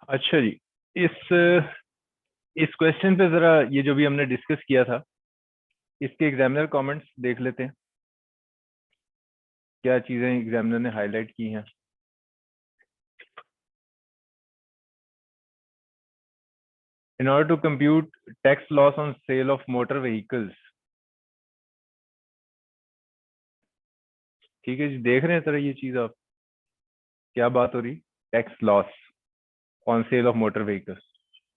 अच्छा जी। इस इस क्वेश्चन पे जरा ये जो भी हमने डिस्कस किया था इसके एग्जामिनर कमेंट्स देख लेते हैं, क्या चीजें एग्जामिनर ने हाईलाइट की हैं। In order to compute tax loss on sale of motor vehicles. ठीक है जी, देख रहे हैं सर ये चीज आप, क्या बात हो रही? Tax loss on sale of motor vehicles.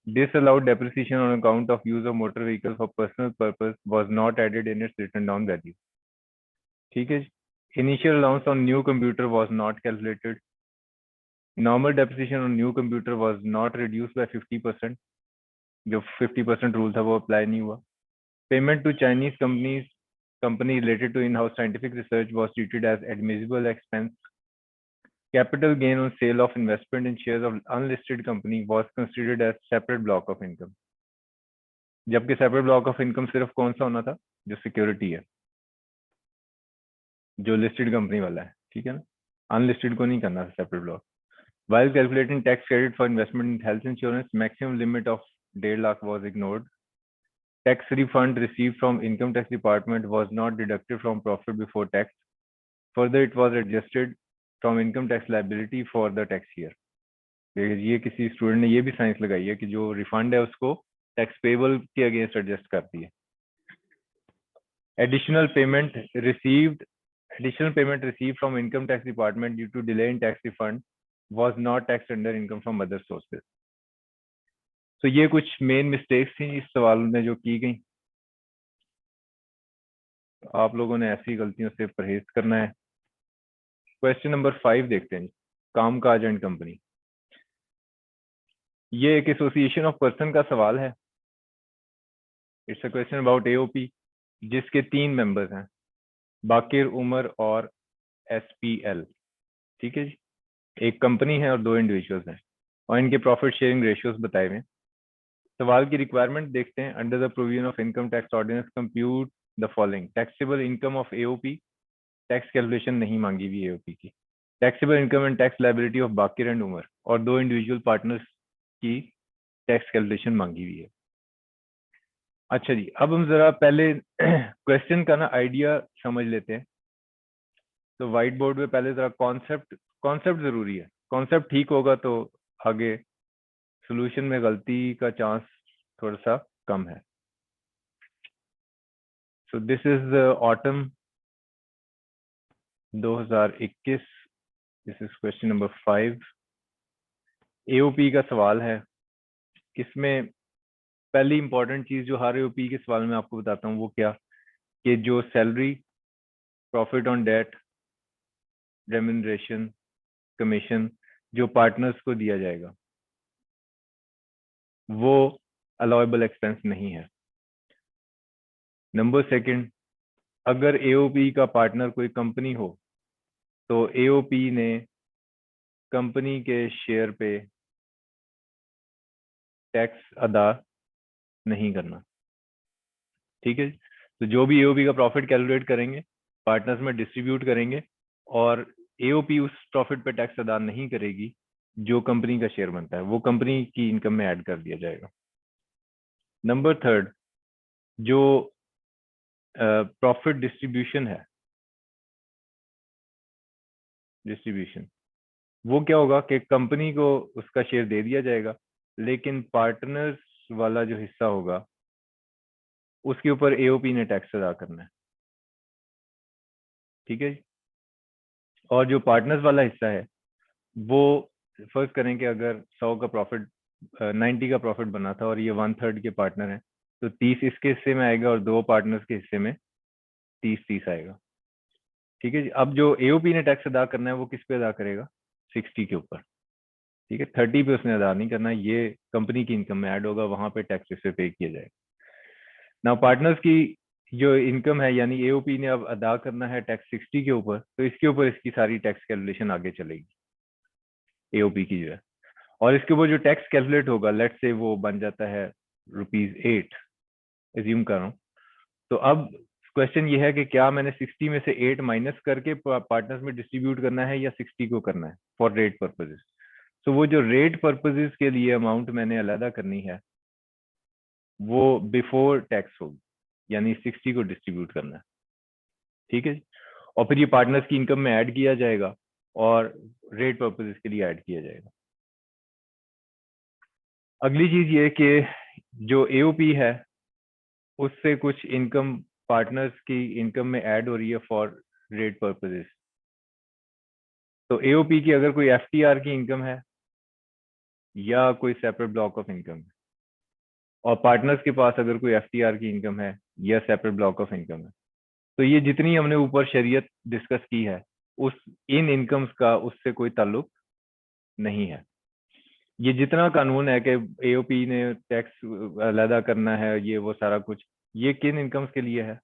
Disallowed depreciation on account of use of motor vehicle for personal purpose was not added in its written down value. ठीक है जी। Initial allowance on new computer was not calculated. Normal depreciation on new computer was not reduced by 50%. जो 50% rule था वो apply नहीं हुआ। Payment to Chinese company related to in-house scientific research was treated as admissible expense. Capital gain on sale of investment in shares of unlisted company was considered as separate block of income. जबकि separate block of income सिर्फ कौन सा होना था? जो security है, जो listed company वाला है, ठीक है ना। अनलिस्टेड को नहीं करना था separate block. While calculating tax credit for investment in health insurance, maximum limit of 1.5 lakh was ignored. Tax refund received from income tax department was not deducted from profit before tax. Further, it was adjusted from income tax liability for the tax year. ये किसी student ने ये भी science लगाई है कि जो refund है उसको टैक्स पेबल के अगेंस्ट एडजस्ट करती है। Additional payment received from income tax department due to delay in tax refund was not taxed under income from other sources. So ये कुछ मेन मिस्टेक्स थी इस सवाल में जो की गई। आप लोगों ने ऐसी गलतियों से परहेज करना है। क्वेश्चन नंबर 5 देखते हैं। कामकाज एंड कंपनी, ये एक एसोसिएशन ऑफ पर्सन का सवाल है। It's a question about AOP जिसके 3 मेंबर्स हैं, बाकिर, उमर और एसपीएल। ठीक है जी। एक कंपनी है और 2 इंडिविजुअल्स हैं और इनके प्रॉफिट शेयरिंग रेशियोज बताए हुए। सवाल की रिक्वायरमेंट देखते हैं। Under the provision of income tax ordinance compute the following. Taxable income of AOP, tax calculation नहीं मांगी हुई एओपी की। Taxable income and tax liability of Baqir and Umar, और 2 इंडिविजुअल पार्टनर्स की टैक्स कैलकुलेशन मांगी हुई है। अच्छा जी, अब हम जरा पहले क्वेश्चन का ना आइडिया समझ लेते हैं। तो व्हाइट बोर्ड पे पहले जरा कॉन्सेप्ट जरूरी है। कॉन्सेप्ट ठीक होगा तो आगे सॉल्यूशन में गलती का चांस थोड़ा सा कम है। So this is autumn 2021। This is question number 5। AOP का सवाल है। इसमें पहली इंपॉर्टेंट चीज जो हर एओपी के सवाल में आपको बताता हूँ वो क्या, कि जो salary, profit on debt, remuneration, commission जो पार्टनर्स को दिया जाएगा वो अलाउएबल एक्सपेंस नहीं है। नंबर सेकंड, अगर एओपी का पार्टनर कोई कंपनी हो तो एओपी ने कंपनी के शेयर पे टैक्स अदा नहीं करना। ठीक है। तो जो भी एओपी का प्रॉफिट कैलकुलेट करेंगे, पार्टनर्स में डिस्ट्रीब्यूट करेंगे और एओपी उस प्रॉफिट पे टैक्स अदा नहीं करेगी जो कंपनी का शेयर बनता है, वो कंपनी की इनकम में ऐड कर दिया जाएगा। नंबर थर्ड, जो प्रॉफिट डिस्ट्रीब्यूशन है, वो क्या होगा कि कंपनी को उसका शेयर दे दिया जाएगा, लेकिन पार्टनर्स वाला जो हिस्सा होगा उसके ऊपर एओपी ने टैक्स अदा करना है। ठीक है। और जो पार्टनर्स वाला हिस्सा है वो, फर्स्ट करें कि अगर 100 का प्रॉफिट 90 का प्रॉफिट बना था और ये 1/3 के पार्टनर हैं तो 30 इसके हिस्से में आएगा और 2 पार्टनर्स के हिस्से में 30-30 आएगा। ठीक है जी। अब जो एओपी ने टैक्स अदा करना है वो किस पे अदा करेगा? 60 के ऊपर। ठीक है। 30 पे उसने अदा नहीं करना, ये कंपनी की इनकम में ऐड होगा, वहां पे टैक्स इस पे पे किया जाएगा। ना पार्टनर्स की जो इनकम है यानी एओपी ने अब अदा करना है टैक्स 60 के ऊपर, तो इसके ऊपर इसकी सारी टैक्स कैलकुलेशन आगे चलेगी एओपी की जो है। और इसके ऊपर जो टैक्स कैलकुलेट होगा, लेट से वो बन जाता है ₹8, एज्यूम कर रहा हूँ। तो अब क्वेश्चन ये है कि क्या मैंने 60 में से 8 माइनस करके पार्टनर्स में डिस्ट्रीब्यूट करना है या 60 को करना है फॉर रेट पर्पजेस। तो वो जो रेट पर्पसेस के लिए अमाउंट मैंने अलहदा करनी है वो बिफोर टैक्स होगी, यानी 60 को डिस्ट्रीब्यूट करना है। ठीक है जी। और फिर ये पार्टनर्स की इनकम में ऐड किया जाएगा और रेट पर्पसेस के लिए ऐड किया जाएगा। अगली चीज ये कि जो एओपी है उससे कुछ इनकम पार्टनर्स की इनकम में ऐड हो रही है फॉर रेट पर्पसेस। तो एओपी की अगर कोई एफटीआर की इनकम है या कोई सेपरेट ब्लॉक ऑफ इनकम है, और पार्टनर्स के पास अगर कोई एफटीआर की इनकम है या सेपरेट ब्लॉक ऑफ इनकम है, तो ये जितनी हमने ऊपर शरीयत डिस्कस की है उस इन इनकम्स का उससे कोई ताल्लुक नहीं है। ये जितना कानून है कि एओपी ने टैक्स अलहदा करना है, ये वो सारा कुछ, ये किन इनकम्स के लिए है?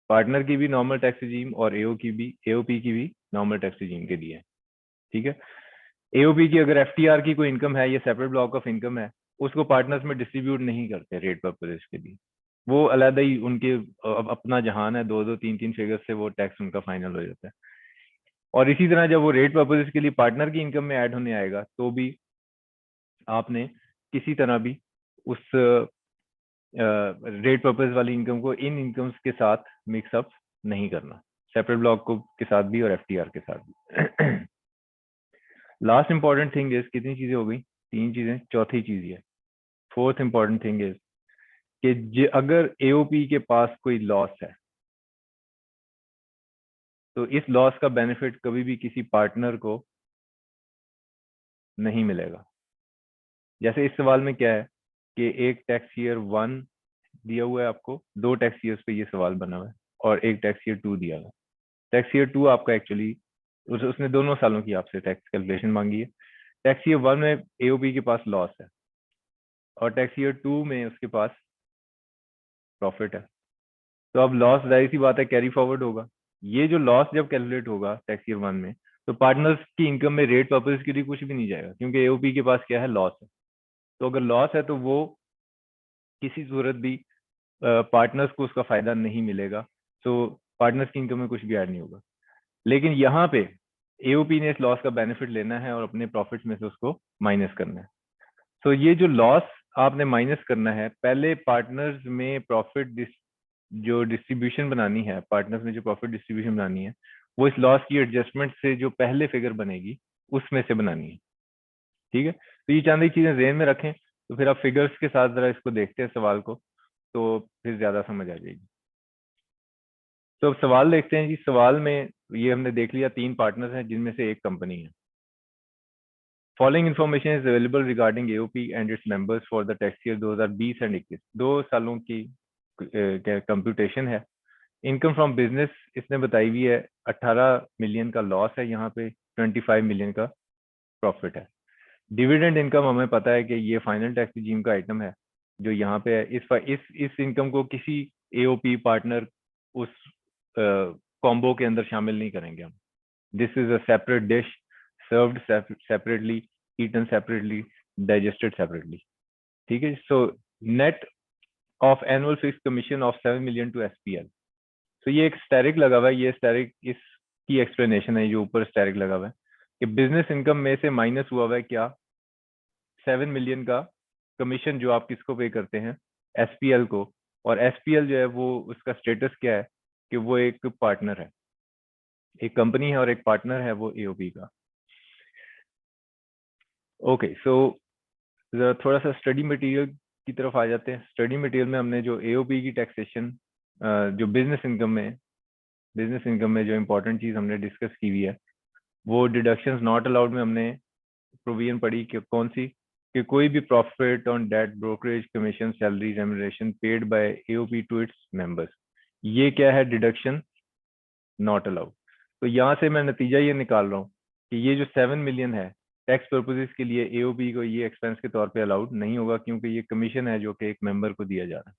पार्टनर की भी नॉर्मल टैक्स रिजीम और एओपी की भी नॉर्मल टैक्स रिजीम के लिए। ठीक है। एओपी की अगर एफटीआर की कोई इनकम है या सेपरेट ब्लॉक ऑफ इनकम है, उसको पार्टनर्स में डिस्ट्रीब्यूट नहीं करते रेट पर्पसेस के लिए। वो अलहदा ही उनके अपना जहान है, दो दो तीन तीन फिगर से वो टैक्स उनका फाइनल हो जाता है। और इसी तरह जब वो रेट पर्पसेस के लिए पार्टनर की इनकम में ऐड होने आएगा तो भी आपने किसी तरह भी उस रेट पर्पस वाली इनकम को इन इनकम्स के साथ मिक्सअप नहीं करना, सेपरेट ब्लॉक को के साथ भी और एफटीआर के साथ भी। लास्ट इंपॉर्टेंट थिंग इज, कितनी चीजें हो गई? 3 चीजें। चौथी चीज ये, फोर्थ इंपॉर्टेंट थिंग इज कि अगर एओपी के पास कोई लॉस है तो इस लॉस का बेनिफिट कभी भी किसी पार्टनर को नहीं मिलेगा। जैसे इस सवाल में क्या है कि एक टैक्स ईयर 1 दिया हुआ है आपको, 2 टैक्स ईयर्स पे ये सवाल बना हुआ है, और एक टैक्स ईयर 2 दिया हुआ है। टैक्स ईयर 2 आपका एक्चुअली उसने दोनों सालों की आपसे टैक्स कैलकुलेशन मांगी है। टैक्स ईयर 1 में एओपी के पास लॉस है और टैक्स ईयर 2 में उसके पास प्रॉफिट है। तो अब लॉस जाहिर सी बात है कैरी फॉरवर्ड होगा। ये जो लॉस जब कैलकुलेट होगा टैक्स ईयर 1 में, तो पार्टनर्स की इनकम में रेट पर्पज के लिए कुछ भी नहीं जाएगा, क्योंकि एओपी के पास क्या है? लॉस है। तो अगर लॉस है तो वो किसी सूरत भी पार्टनर्स को उसका फायदा नहीं मिलेगा। तो पार्टनर्स की इनकम में कुछ भी ऐड नहीं होगा। लेकिन यहाँ पे एओपी ने इस लॉस का बेनिफिट लेना है और अपने प्रॉफिट्स में से उसको माइनस करना है। तो ये जो लॉस आपने माइनस करना है, पहले पार्टनर्स में प्रॉफिट जो डिस्ट्रीब्यूशन बनानी है, पार्टनर्स में जो प्रॉफिट डिस्ट्रीब्यूशन बनानी है, वो इस लॉस की एडजस्टमेंट से जो पहले फिगर बनेगी उसमें से बनानी है। ठीक है। तो ये चंद चीजें ध्यान में रखें। तो फिर आप फिगर्स के साथ जरा इसको देखते हैं सवाल को, तो फिर ज्यादा समझ आ जाएगी। तो अब सवाल देखते हैं जी। सवाल में ये हमने देख लिया 3 पार्टनर्स हैं जिनमें से एक कंपनी है। Following information is available regarding AOP and its members for the tax year 2020 and 21। 2 सालों की कंप्यूटेशन है। इनकम फ्रॉम बिजनेस इसने बताई हुई है 18 मिलियन का लॉस है, यहाँ पे 25 मिलियन का प्रॉफिट है। डिविडेंड इनकम हमें पता है कि ये फाइनल टैक्स रिजीम का आइटम है जो यहाँ पे है। इस इनकम को किसी एओपी पार्टनर उस कॉम्बो के अंदर शामिल नहीं करेंगे हम। This is a separate dish, served separately, eaten separately, digested separately. ठीक है। So net of annual fix commission of 7 million to SPL. तो ये एक स्टैरिक लगा हुआ है, ये स्टैरिक इसकी एक्सप्लेनेशन है जो ऊपर स्टैरिक लगा हुआ है कि बिजनेस इनकम में से माइनस हुआ हुआ है क्या? 7 मिलियन का कमीशन जो आप किसको पे करते हैं? एसपीएल को। और एसपीएल जो है वो उसका स्टेटस क्या है कि वो एक पार्टनर है, एक कंपनी है और एक पार्टनर है वो एओपी का। ओके। सो थोड़ा सा स्टडी मटेरियल की तरफ आ जाते हैं। स्टडी मटेरियल में हमने जो एओपी की टैक्सेशन जो बिजनेस इनकम में जो इंपॉर्टेंट चीज हमने डिस्कस की हुई है वो डिडक्शंस नॉट अलाउड में हमने प्रोविजन पढ़ी कि कौन सी, कि कोई भी profit on debt, brokerage, commission, salary, remuneration paid by AOP to its members, ये क्या है? Deduction not allowed. तो यहाँ से मैं नतीजा ये निकाल रहा हूँ कि ये जो 7 मिलियन है टैक्स पर्पजेस के लिए एओपी को ये एक्सपेंस के तौर पे अलाउड नहीं होगा, क्योंकि ये कमीशन है जो कि एक मेंबर को दिया जा रहा है।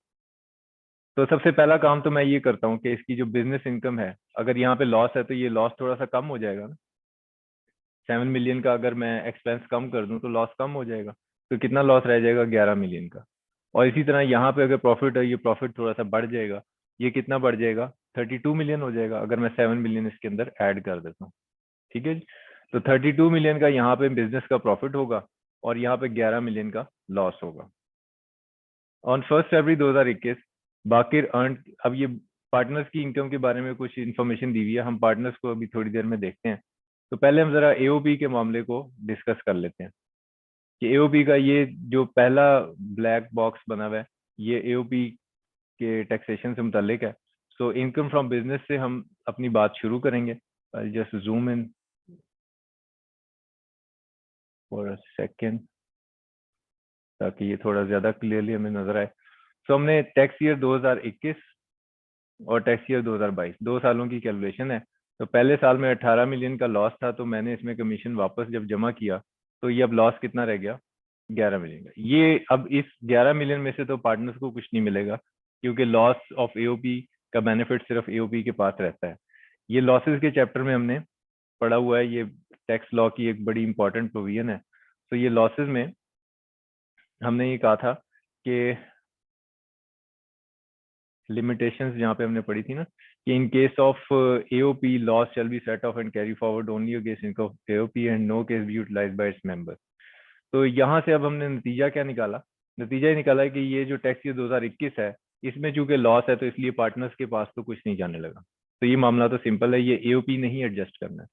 तो सबसे पहला काम तो मैं ये करता हूँ कि इसकी जो बिजनेस इनकम है, अगर यहाँ पे लॉस है तो ये लॉस थोड़ा सा कम हो जाएगा ना। 7 मिलियन का अगर मैं एक्सपेंस कम कर दूं तो लॉस कम हो जाएगा। तो कितना लॉस रह जाएगा? 11 मिलियन का। और इसी तरह यहाँ पे अगर प्रॉफिट है, ये प्रॉफिट थोड़ा सा बढ़ जाएगा। ये कितना बढ़ जाएगा? 32 मिलियन हो जाएगा अगर मैं 7 मिलियन इसके अंदर ऐड कर देता हूँ। ठीक है जी। तो 32 मिलियन का यहाँ पे बिजनेस का प्रॉफिट होगा और यहाँ पे 11 मिलियन का लॉस होगा। ऑन 1 फरवरी 2021 बाकिर अर्न, अब ये पार्टनर्स की इनकम के बारे में कुछ इन्फॉर्मेशन दी हुई है, हम पार्टनर्स को अभी थोड़ी देर में देखते हैं। तो पहले हम जरा एओपी के मामले को डिस्कस कर लेते हैं कि एओपी का ये जो पहला ब्लैक बॉक्स बना हुआ है ये एओपी के टैक्सेशन से मुतालिक है। सो इनकम फ्रॉम बिजनेस से हम अपनी बात शुरू करेंगे। Just zoom in for a second ताकि ये थोड़ा ज्यादा क्लियरली हमें नजर आए। सो हमने टैक्स ईयर 2021 और टैक्स ईयर 2022 2 सालों की कैलकुलेशन है। तो पहले साल में 18 मिलियन का लॉस था, तो मैंने इसमें कमीशन वापस जब जमा किया तो ये अब लॉस कितना रह गया, 11 मिलियन का। ये अब इस 11 मिलियन में से तो पार्टनर्स को कुछ नहीं मिलेगा क्योंकि लॉस ऑफ एओपी का बेनिफिट सिर्फ एओपी के पास रहता है। ये लॉसेस के चैप्टर में हमने पढ़ा हुआ है, ये टैक्स लॉ की एक बड़ी इंपॉर्टेंट प्रोविजन है। तो ये लॉसेस में हमने ये कहा था कि लिमिटेशंस जहाँ पे हमने पढ़ी थी ना कि in case of AOP loss shall be set off and carry forward only against income of AOP and no case be utilised by its member. तो यहाँ से अब हमने नतीजा क्या निकाला, नतीजा ये निकाला है कि ये जो टैक्स ईयर 2021 है इसमें चूंकि लॉस है तो इसलिए पार्टनर्स के पास तो कुछ नहीं जाने लगा। तो ये मामला तो सिंपल है, ये एओपी नहीं एडजस्ट करना है।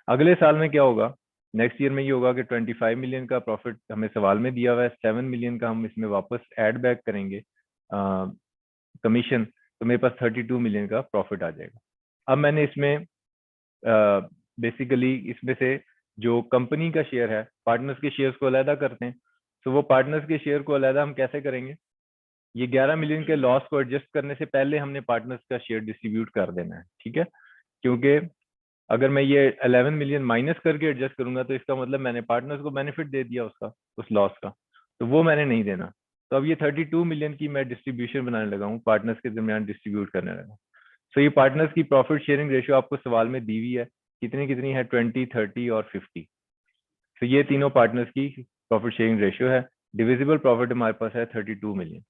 अगले साल में क्या होगा, नेक्स्ट ईयर में ये होगा कि 25 मिलियन का प्रॉफिट हमें सवाल में दिया हुआ है, 7 मिलियन का हम इसमें वापस ऐड बैक करेंगे कमीशन, तो मेरे पास 32 मिलियन का प्रॉफिट आ जाएगा। अब मैंने इसमें बेसिकली इसमें से जो कंपनी का शेयर है पार्टनर्स के शेयर्स को अलहदा करते हैं। तो वो पार्टनर्स के शेयर को अलहदा हम कैसे करेंगे, ये 11 मिलियन के लॉस को एडजस्ट करने से पहले हमने पार्टनर्स का शेयर डिस्ट्रीब्यूट कर देना है, ठीक है। क्योंकि अगर मैं ये 11 मिलियन माइनस करके एडजस्ट करूंगा तो इसका मतलब मैंने पार्टनर्स को बेनिफिट दे दिया उसका, उस लॉस का, तो वो मैंने नहीं देना। तो अब ये 32 मिलियन की मैं डिस्ट्रीब्यूशन बनाने लगा हूँ, पार्टनर्स के दरमियान डिस्ट्रीब्यूट करने लगा। सो ये पार्टनर्स की प्रॉफिट शेयरिंग रेशियो आपको सवाल में दी हुई है, कितनी कितनी है, 20, 30 और 50। तो ये तीनों पार्टनर्स की प्रॉफिट शेयरिंग रेशियो है। डिविजिबल प्रॉफिट हमारे पास है 32 मिलियन।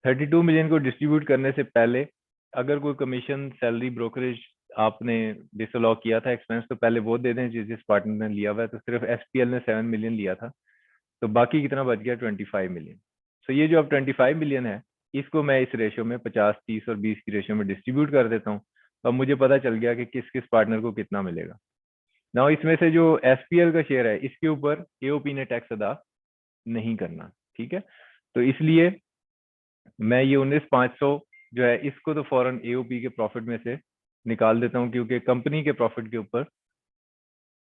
32 मिलियन को डिस्ट्रीब्यूट करने से पहले अगर कोई कमीशन सैलरी ब्रोकरेज आपने डिसअलाउ किया था एक्सपेंस, तो पहले वो दे दें जिस पार्टनर ने लिया हुआ है। तो सिर्फ एसपीएल ने 7 मिलियन लिया था, तो बाकी कितना बच गया, 25 मिलियन। सो ये जो अब 25 मिलियन है इसको मैं इस रेशियो में 50, 30 और 20 की रेशियो में डिस्ट्रीब्यूट कर देता हूँ। तो अब मुझे पता चल गया कि किस किस पार्टनर को कितना मिलेगा। ना इसमें से जो एसपीएल का शेयर है इसके ऊपर एओपी ने टैक्स अदा नहीं करना, ठीक है। तो इसलिए मैं ये 19,500 जो है इसको तो फौरन एओपी के प्रॉफिट में से निकाल देता हूँ, क्योंकि कंपनी के प्रॉफिट के ऊपर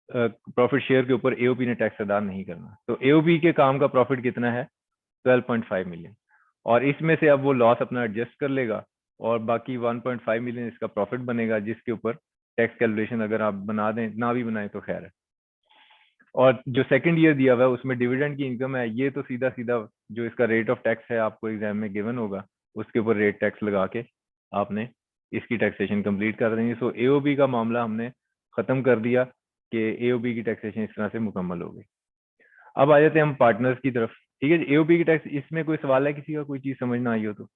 प्रॉफिट शेयर के ऊपर एओपी ने टैक्स अदा नहीं करना। तो एओपी के काम का प्रॉफिट कितना है, 12.5 मिलियन, और इसमें से अब वो लॉस अपना एडजस्ट कर लेगा और बाकी 1.5 मिलियन इसका प्रॉफिट बनेगा, जिसके ऊपर टैक्स कैलकुलेशन अगर आप बना दें, ना भी बनाए तो खैर है। और जो सेकंड ईयर दिया हुआ है उसमें डिविडेंड की इनकम है, ये तो सीधा सीधा जो इसका रेट ऑफ टैक्स है आपको एग्जाम में गिवन होगा, उसके ऊपर रेट टैक्स लगा के आपने इसकी टैक्सेशन कंप्लीट कर देंगे। सो एओबी का मामला हमने खत्म कर दिया कि एओबी की टैक्सेशन इस तरह से मुकम्मल हो गई। अब आ जाते हैं हम पार्टनर्स की तरफ, ठीक है। एओबी की टैक्स, इसमें कोई सवाल है किसी का, कोई चीज समझ ना आई हो तो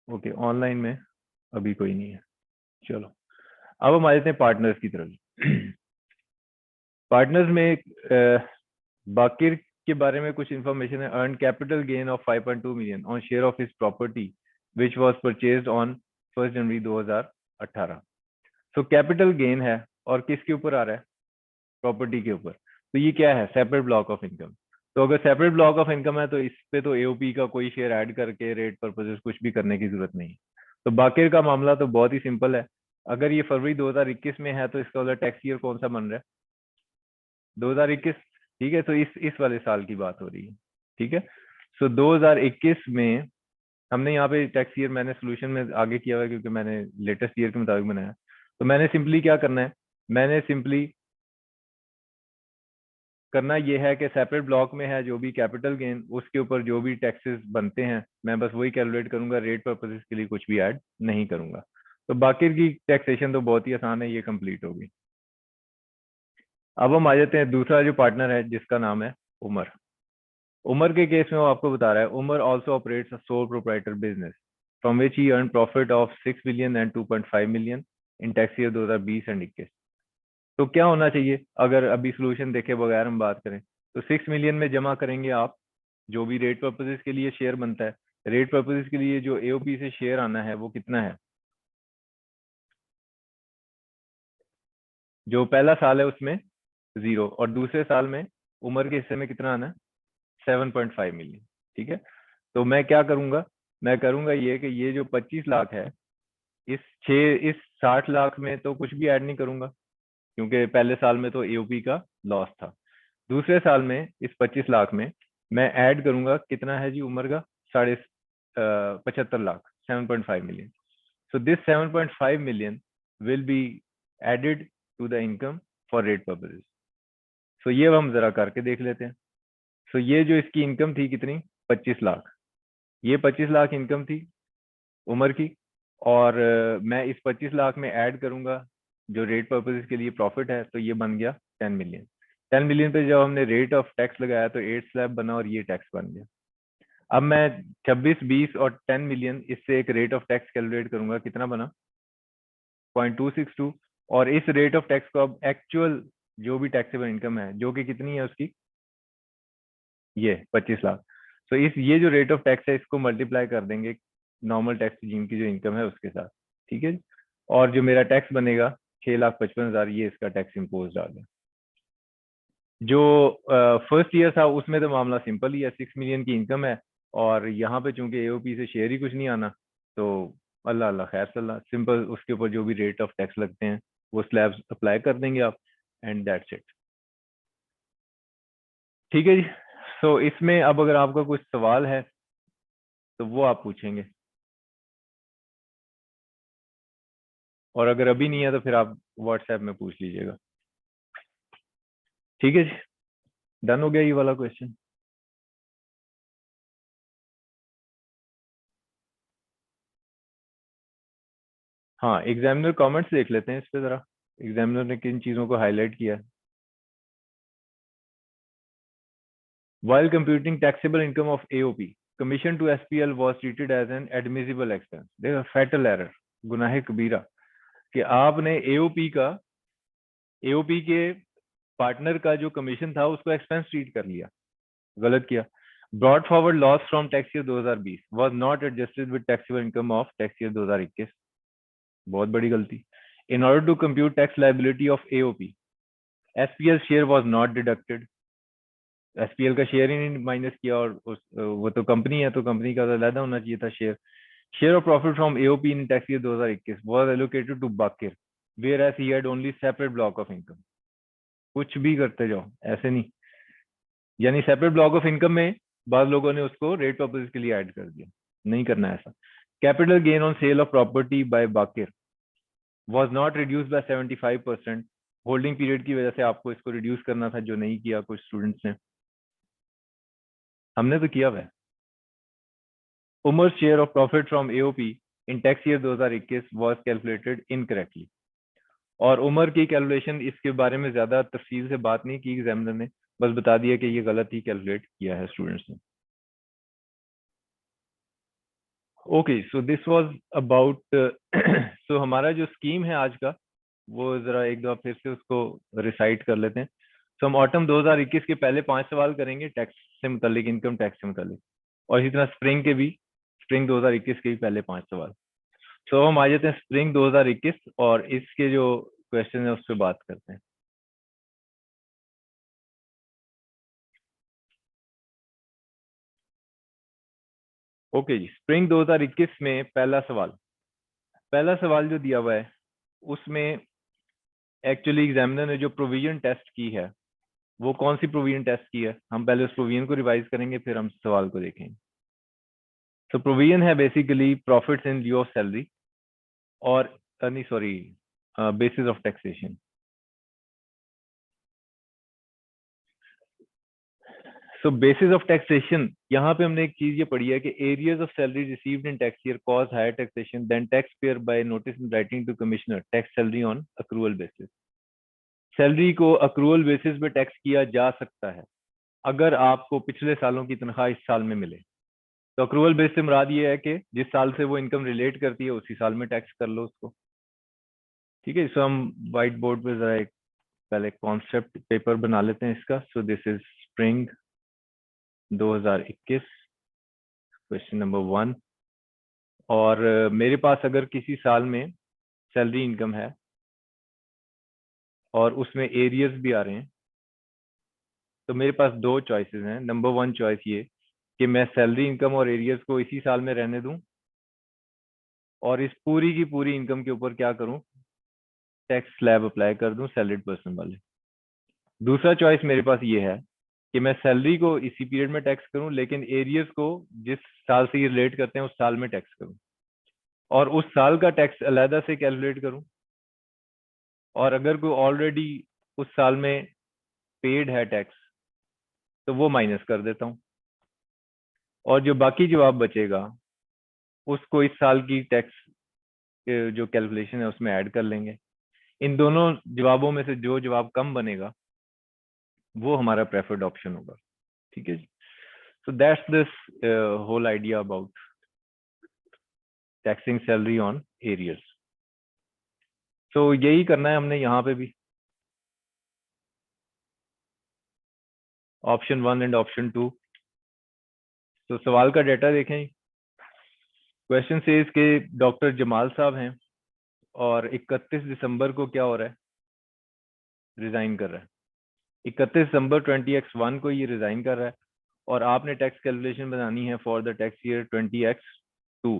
ओके, ऑनलाइन में अभी कोई नहीं है। चलो अब हम आ जाते हैं पार्टनर्स की तरफ। पार्टनर्स में बाकिर के बारे में कुछ इंफॉर्मेशन है। Earn capital gain of 5.2 million on share of his property which was purchased on 1 January 2018। So capital gain है और किसके ऊपर आ रहा है, प्रॉपर्टी के ऊपर। तो ये क्या है, सेपरेट ब्लॉक ऑफ इनकम। तो अगर सेपरेट ब्लॉक ऑफ इनकम है तो इस पे तो एओपी का कोई शेयर ऐड करके रेट पर्पजेस कुछ भी करने की जरूरत नहीं है। तो बाकिर का मामला तो बहुत ही सिंपल है। अगर ये फरवरी 2021 में है तो इसका मतलब टैक्स ईयर कौन सा बन रहा है, 2021, ठीक है। तो इस वाले साल की बात हो रही है, ठीक है। सो 2021 में हमने यहाँ पे टैक्स ईयर मैंने सोल्यूशन में आगे किया हुआ है क्योंकि मैंने लेटेस्ट ईयर के मुताबिक बनाया। तो मैंने सिंपली क्या करना है, मैंने सिंपली करना ये है कि सेपरेट ब्लॉक में है जो भी कैपिटल गेन, उसके ऊपर जो भी टैक्सेस बनते हैं मैं बस वही कैलकुलेट करूंगा, रेट पर्पसेस के लिए कुछ भी ऐड नहीं करूंगा। तो बाकी की टैक्सेशन तो बहुत ही आसान है, ये कंप्लीट होगी। अब हम आ जाते हैं दूसरा जो पार्टनर है जिसका नाम है उमर। उमर के केस में वो आपको बता रहा है, Umar also operates a sole proprietor business from which he earn profit of 6 million and 2.5 million in tax year 2020 and 21। तो क्या होना चाहिए अगर अभी सोल्यूशन देखे बगैर हम बात करें, तो 6 मिलियन में जमा करेंगे आप जो भी रेट पर्पजेस के लिए शेयर बनता है। रेट पर्पजेस के लिए जो एओपी से शेयर आना है वो कितना है, जो पहला साल है उसमें 0, और दूसरे साल में उम्र के हिस्से में कितना आना है, 7.5 मिलियन। ठीक है, तो मैं क्या करूंगा, मैं करूंगा ये कि ये जो 25 लाख है, इस 60 लाख में तो कुछ भी ऐड नहीं करूंगा, क्योंकि पहले साल में तो एओपी का लॉस था। दूसरे साल में इस 25 लाख में मैं ऐड करूंगा, कितना है जी उम्र का, 75 lakh, 7.5 million. So this 7.5 million will be added to the income for rate purposes. So ये हम जरा करके देख लेते हैं। So ये जो इसकी इनकम थी कितनी, 25 लाख, ये 25 लाख इनकम थी उम्र की, और मैं इस 25 लाख में ऐड करूंगा जो रेट पर्पजेस के लिए प्रॉफिट है, तो ये बन गया 10 मिलियन। 10 मिलियन पे जब हमने रेट ऑफ टैक्स लगाया तो 8 स्लैब बना और ये टैक्स बन गया। अब मैं 26, 20 और 10 मिलियन इससे एक रेट ऑफ टैक्स कैलकुलेट करूंगा, कितना बना, 0.262। और इस रेट ऑफ टैक्स को अब एक्चुअल जो भी टैक्सेबल इनकम है, जो कि कितनी है उसकी, ये 25 लाख। तो इस ये जो रेट ऑफ टैक्स है इसको मल्टीप्लाई कर देंगे नॉर्मल टैक्स रिजीम की जो इनकम है उसके साथ। ठीक है, और जो मेरा टैक्स बनेगा 6,55,000, ये इसका टैक्स इम्पोज आ गया। जो फर्स्ट ईयर था उसमें तो मामला सिंपल ही है, 6 मिलियन की इनकम है, और यहाँ पे चूंकि एओपी से शेयर ही कुछ नहीं आना, तो अल्लाह अल्लाह खैर सल्ला, सिंपल उसके ऊपर जो भी रेट ऑफ टैक्स लगते हैं वो स्लैब्स अप्लाई कर देंगे आप, एंड दैट्स इट। ठीक है जी। सो इसमें अब अगर आपका कुछ सवाल है तो वो आप पूछेंगे, और अगर अभी नहीं है तो फिर आप व्हाट्सएप में पूछ लीजिएगा। ठीक है जी, डन हो गया ये वाला क्वेश्चन। हाँ, एग्जामिनर कमेंट्स देख लेते हैं इस पे जरा, एग्जामिनर ने किन चीजों को हाईलाइट किया है। While computing taxable income of AOP, commission to SPL was treated as an admissible expense. देखो fatal error, गुनाह कबीरा, कि आपने एओपी के पार्टनर का जो कमीशन था उसको एक्सपेंस ट्रीट कर लिया, गलत किया। Brought forward loss from tax year 2020 was not adjusted with taxable income of tax year 2021, बहुत बड़ी गलती। In order to compute tax liability of AOP, SPL share was not deducted, SPL का share ही नहीं minus किया, और वो तो company है तो कंपनी का तो अलग होना चाहिए था share. Share of profit from AOP in tax year 2021 was allocated to Baqir, whereas he had only separate block of income. कुछ भी करते जाओ, ऐसे नहीं, यानी सेपरेट ब्लॉक ऑफ इनकम में बाद लोगों ने उसको रेट पर्पज के लिए ऐड कर दिया, नहीं करना ऐसा। Capital gain on sale of property bye Baqir was not reduce by 75%, holding period की वजह से आपको इसको रिड्यूस करना था, जो नहीं किया कुछ स्टूडेंट्स ने, हमने तो किया हुआ है। Umar's share of profit from AOP in tax year 2021 was calculated incorrectly। और उमर की कैलकुलेशन इसके बारे में ज्यादा तफसील से बात नहीं की एग्जामिनर ने, बस बता दिया कि ये गलत ही कैलकुलेट किया है स्टूडेंट्स ने। Okay, so this was about, so हमारा जो स्कीम है आज का वो जरा एक दफा फिर से उसको रिसाइट कर लेते हैं। तो हम ऑटम 2021 के पहले 5 सवाल करेंगे टैक्स से मुतालिक, इनकम टैक्स से मुतालिक, और इसी तरह स्प्रिंग 2021 के भी पहले 5 सवाल। तो हम आ जाते हैं स्प्रिंग 2021 और इसके जो क्वेश्चन है उस पर बात करते हैं। ओके जी, स्प्रिंग 2021 में पहला सवाल जो दिया हुआ है उसमें एक्चुअली एग्जामिनर ने जो प्रोविजन टेस्ट की है वो कौन सी प्रोविजन टेस्ट की है, हम पहले उस प्रोविजन को रिवाइज करेंगे फिर हम सवाल को देखेंगे। तो प्रोविजन है basically profits in lieu of salary, और नहीं sorry, basis of taxation. So basis of taxation, यहाँ पे हमने एक चीज ये पढ़ी है कि arrears of salary received in tax year cause higher taxation than tax payer by notice in writing to commissioner tax salary on accrual basis. Salary को अक्रूवल बेसिस पे टैक्स किया जा सकता है अगर आपको पिछले सालों की तनख्वाह इस साल में मिले। तो अक्रूवल बेस से मुराद ये है कि जिस साल से वो इनकम रिलेट करती है उसी साल में टैक्स कर लो उसको। ठीक है, सो हम व्हाइट बोर्ड पे जरा एक पहले कॉन्सेप्ट पेपर बना लेते हैं इसका। So this is spring 2021, question number 1। और मेरे पास अगर किसी साल में सैलरी इनकम है और उसमें एरियर्स भी आ रहे हैं, तो मेरे पास दो चॉइसेस हैं। नंबर 1 चॉइस ये कि मैं सैलरी इनकम और एरियर्स को इसी साल में रहने दूं और इस पूरी की पूरी इनकम के ऊपर क्या करूं, टैक्स स्लैब अप्लाई कर दूं सैलरीड पर्सन वाले। दूसरा चॉइस मेरे पास ये है कि मैं सैलरी को इसी पीरियड में टैक्स करूं, लेकिन एरियर्स को जिस साल से ये रिलेट करते हैं उस साल में टैक्स करूं और उस साल का टैक्स अलहदा से कैलकुलेट करूं। और अगर कोई ऑलरेडी उस साल में पेड है टैक्स तो वो माइनस कर देता हूं और जो बाकी जवाब बचेगा उसको इस साल की टैक्स जो कैलकुलेशन है उसमें ऐड कर लेंगे। इन दोनों जवाबों में से जो जवाब कम बनेगा वो हमारा प्रेफर्ड ऑप्शन होगा। ठीक है जी। So that's this whole idea about taxing salary on arrears. So यही करना है हमने यहाँ पे भी, ऑप्शन 1 एंड ऑप्शन 2। तो सवाल का डेटा देखें। क्वेश्चन सेज के डॉक्टर जमाल साहब हैं और 31 दिसंबर को क्या हो रहा है, रिजाइन कर रहा है। 31 दिसंबर 20x1 को ये रिजाइन कर रहा है और आपने टैक्स कैलकुलेशन बनानी है for the tax year 20x2।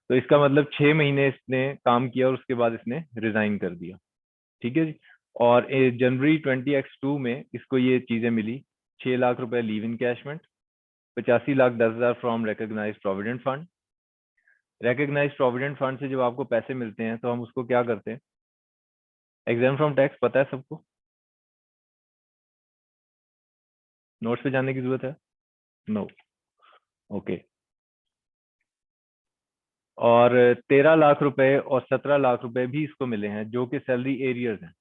तो इसका मतलब 6 महीने इसने काम किया और उसके बाद इसने रिजाइन कर दिया। ठीक है जी। और जनवरी 20x2 में इसको ये चीजें मिली, 6 लाख रुपए leave encashment, 85,10,000 from recognise provident fund. Recognise provident fund से जब आपको पैसे मिलते हैं तो हम उसको क्या करते हैं, एग्जाम फ्रॉम टैक्स, पता है सबको? नोट्स पे जाने की जरूरत है? नो। ओके। और 13 लाख रुपए और 17 लाख रुपए भी इसको मिले हैं जो कि सैलरी एरियर्स हैं।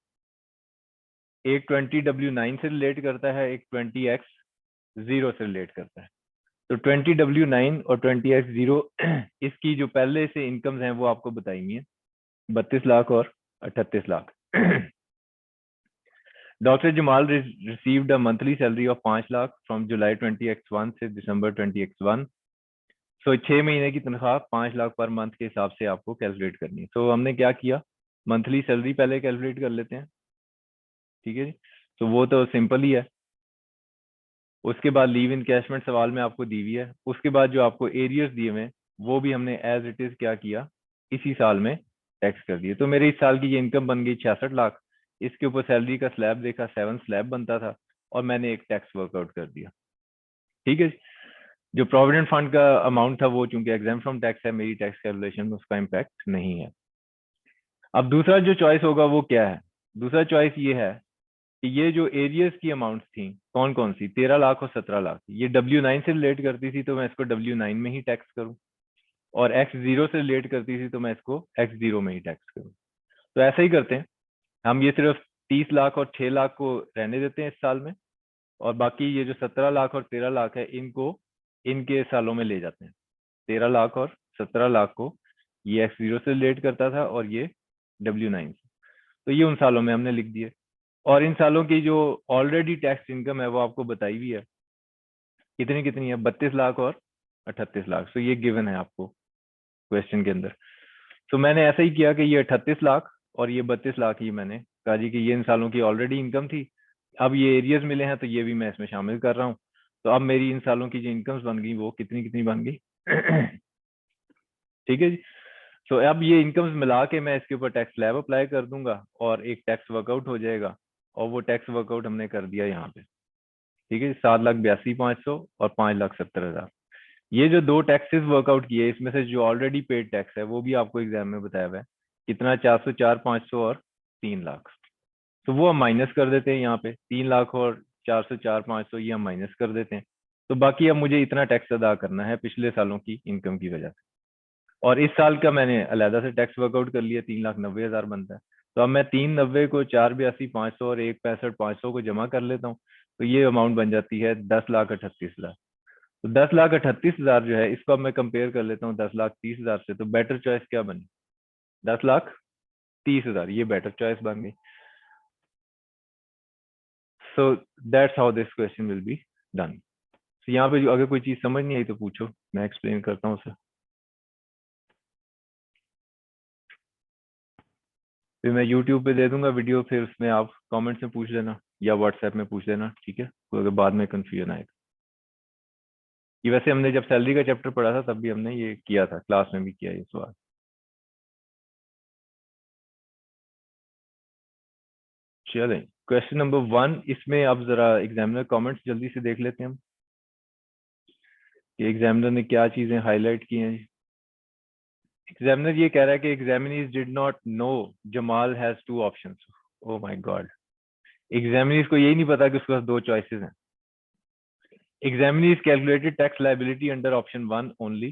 एक 20W9 से रिलेट करता है, एक 20x0 से रिलेट करता है। तो 20W9 और 20x0 इसकी जो पहले से इनकम्स हैं वो आपको बताएंगी है, 32 लाख और 38 lakh. Doctor Jamal received a monthly salary of 5 lakh from July 20x1 से दिसंबर 20x1। सो 6 महीने की तनख्वाह 5 लाख पर मंथ के हिसाब से आपको कैलकुलेट करनी है। तो हमने क्या किया, मंथली सैलरी पहले कैलकुलेट कर लेते हैं। ठीक है जी। तो वो तो सिंपल ही है। उसके बाद लीव इनकैशमेंट सवाल में आपको दी हुई है। उसके बाद जो आपको एरियर्स दिए हुए वो भी हमने एज इट इज क्या किया, इसी साल में टैक्स कर दिए। तो मेरे इस साल की ये इनकम बन गई 66 लाख। इसके ऊपर सैलरी का स्लैब देखा, 7 स्लैब बनता था और मैंने एक टैक्स वर्कआउट कर दिया। ठीक है। जो प्रोविडेंट फंड का अमाउंट था वो चूंकि एग्जाम फ्रॉम टैक्स है, मेरी टैक्स कैलकुलेशन में उसका इम्पैक्ट नहीं है। अब दूसरा जो चॉइस होगा वो क्या है, दूसरा चॉइस ये है कि ये जो एरियर्स की अमाउंट्स थी कौन कौन सी, 13 लाख और 17 लाख, ये W9 से रिलेट करती थी तो मैं इसको W9 में ही टैक्स करूं और X0 से रिलेट करती थी तो मैं इसको X0 में ही टैक्स करूं। तो ऐसा ही करते हैं हम, ये सिर्फ 30 लाख और 6 लाख को रहने देते हैं इस साल में और बाकी ये जो 17 लाख और 13 लाख है इनको इनके सालों में ले जाते हैं। 13 लाख और 17 लाख को ये X0 से रिलेट करता था और ये W9 से, तो ये उन सालों में हमने लिख दिए। और इन सालों की जो ऑलरेडी टैक्स इनकम है वो आपको बताई हुई है, कितनी कितनी है, 32 लाख और 38 लाख। तो ये गिवन है आपको क्वेश्चन के अंदर। तो मैंने ऐसा ही किया कि ये 38 लाख और ये 32 लाख ही मैंने कहा जी कि ये इन सालों की ऑलरेडी इनकम थी, अब ये एरियर्स मिले हैं तो ये भी मैं इसमें शामिल कर रहा हूँ। तो अब मेरी इन सालों की जो इनकम्स बन गई वो कितनी कितनी बन गई। ठीक है जी। तो अब ये इनकम्स मिला के मैं इसके ऊपर टैक्स स्लैब अप्लाई कर दूंगा और एक टैक्स वर्कआउट हो जाएगा और वो टैक्स वर्कआउट हमने कर दिया यहाँ पे। ठीक है, 7,82,500 और 5,70,000। ये जो दो टैक्सेस वर्कआउट किए इसमें से जो ऑलरेडी पेड टैक्स है वो भी आपको एग्जाम में बताया हुआ है कितना, 404,500 और 3 लाख। तो वो हम माइनस कर देते हैं यहाँ पे, 3 लाख और 404,500 ये हम माइनस कर देते हैं। तो बाकी अब मुझे इतना टैक्स अदा करना है पिछले सालों की इनकम की वजह से और इस साल का मैंने अलहदा से टैक्स वर्कआउट कर लिया, 3,90,000 बनता है। तो अब मैं 390 को 482,500 और 165,500 को जमा कर लेता हूँ तो ये अमाउंट बन जाती है 10,38,00,000। तो 10,38,000 जो है इसको अब मैं कंपेयर कर लेता हूँ 10,30,000 से, तो बेटर चॉइस क्या बनी, 10,30,000 30,000, ये बेटर चॉइस बन गई। सो that's how this question will be done. यहाँ पे अगर कोई चीज समझ नहीं आई तो पूछो, मैं एक्सप्लेन करता हूँ उसे। फिर मैं यूट्यूब पे दे दूंगा वीडियो, फिर उसमें आप कमेंट्स में पूछ लेना या व्हाट्सएप में पूछ लेना, ठीक है, तो अगर बाद में कंफ्यूजन आएगा। ये वैसे हमने जब सैलरी का चैप्टर पढ़ा था तब भी हमने ये किया था, क्लास में भी किया ये सवाल। चलें, क्वेश्चन नंबर 1, इसमें अब जरा एग्जामिनर कमेंट्स जल्दी से देख लेते हैं हम कि एग्जामिनर ने क्या चीजें हाईलाइट की हैं। एग्जामिनर ये कह रहा है कि examinees did not know Jamal has 2 options. Oh my God, examinees को यही नहीं पता कि उसके पास 2 चॉइसेस हैं। Examinees calculated tax liability under option 1 only.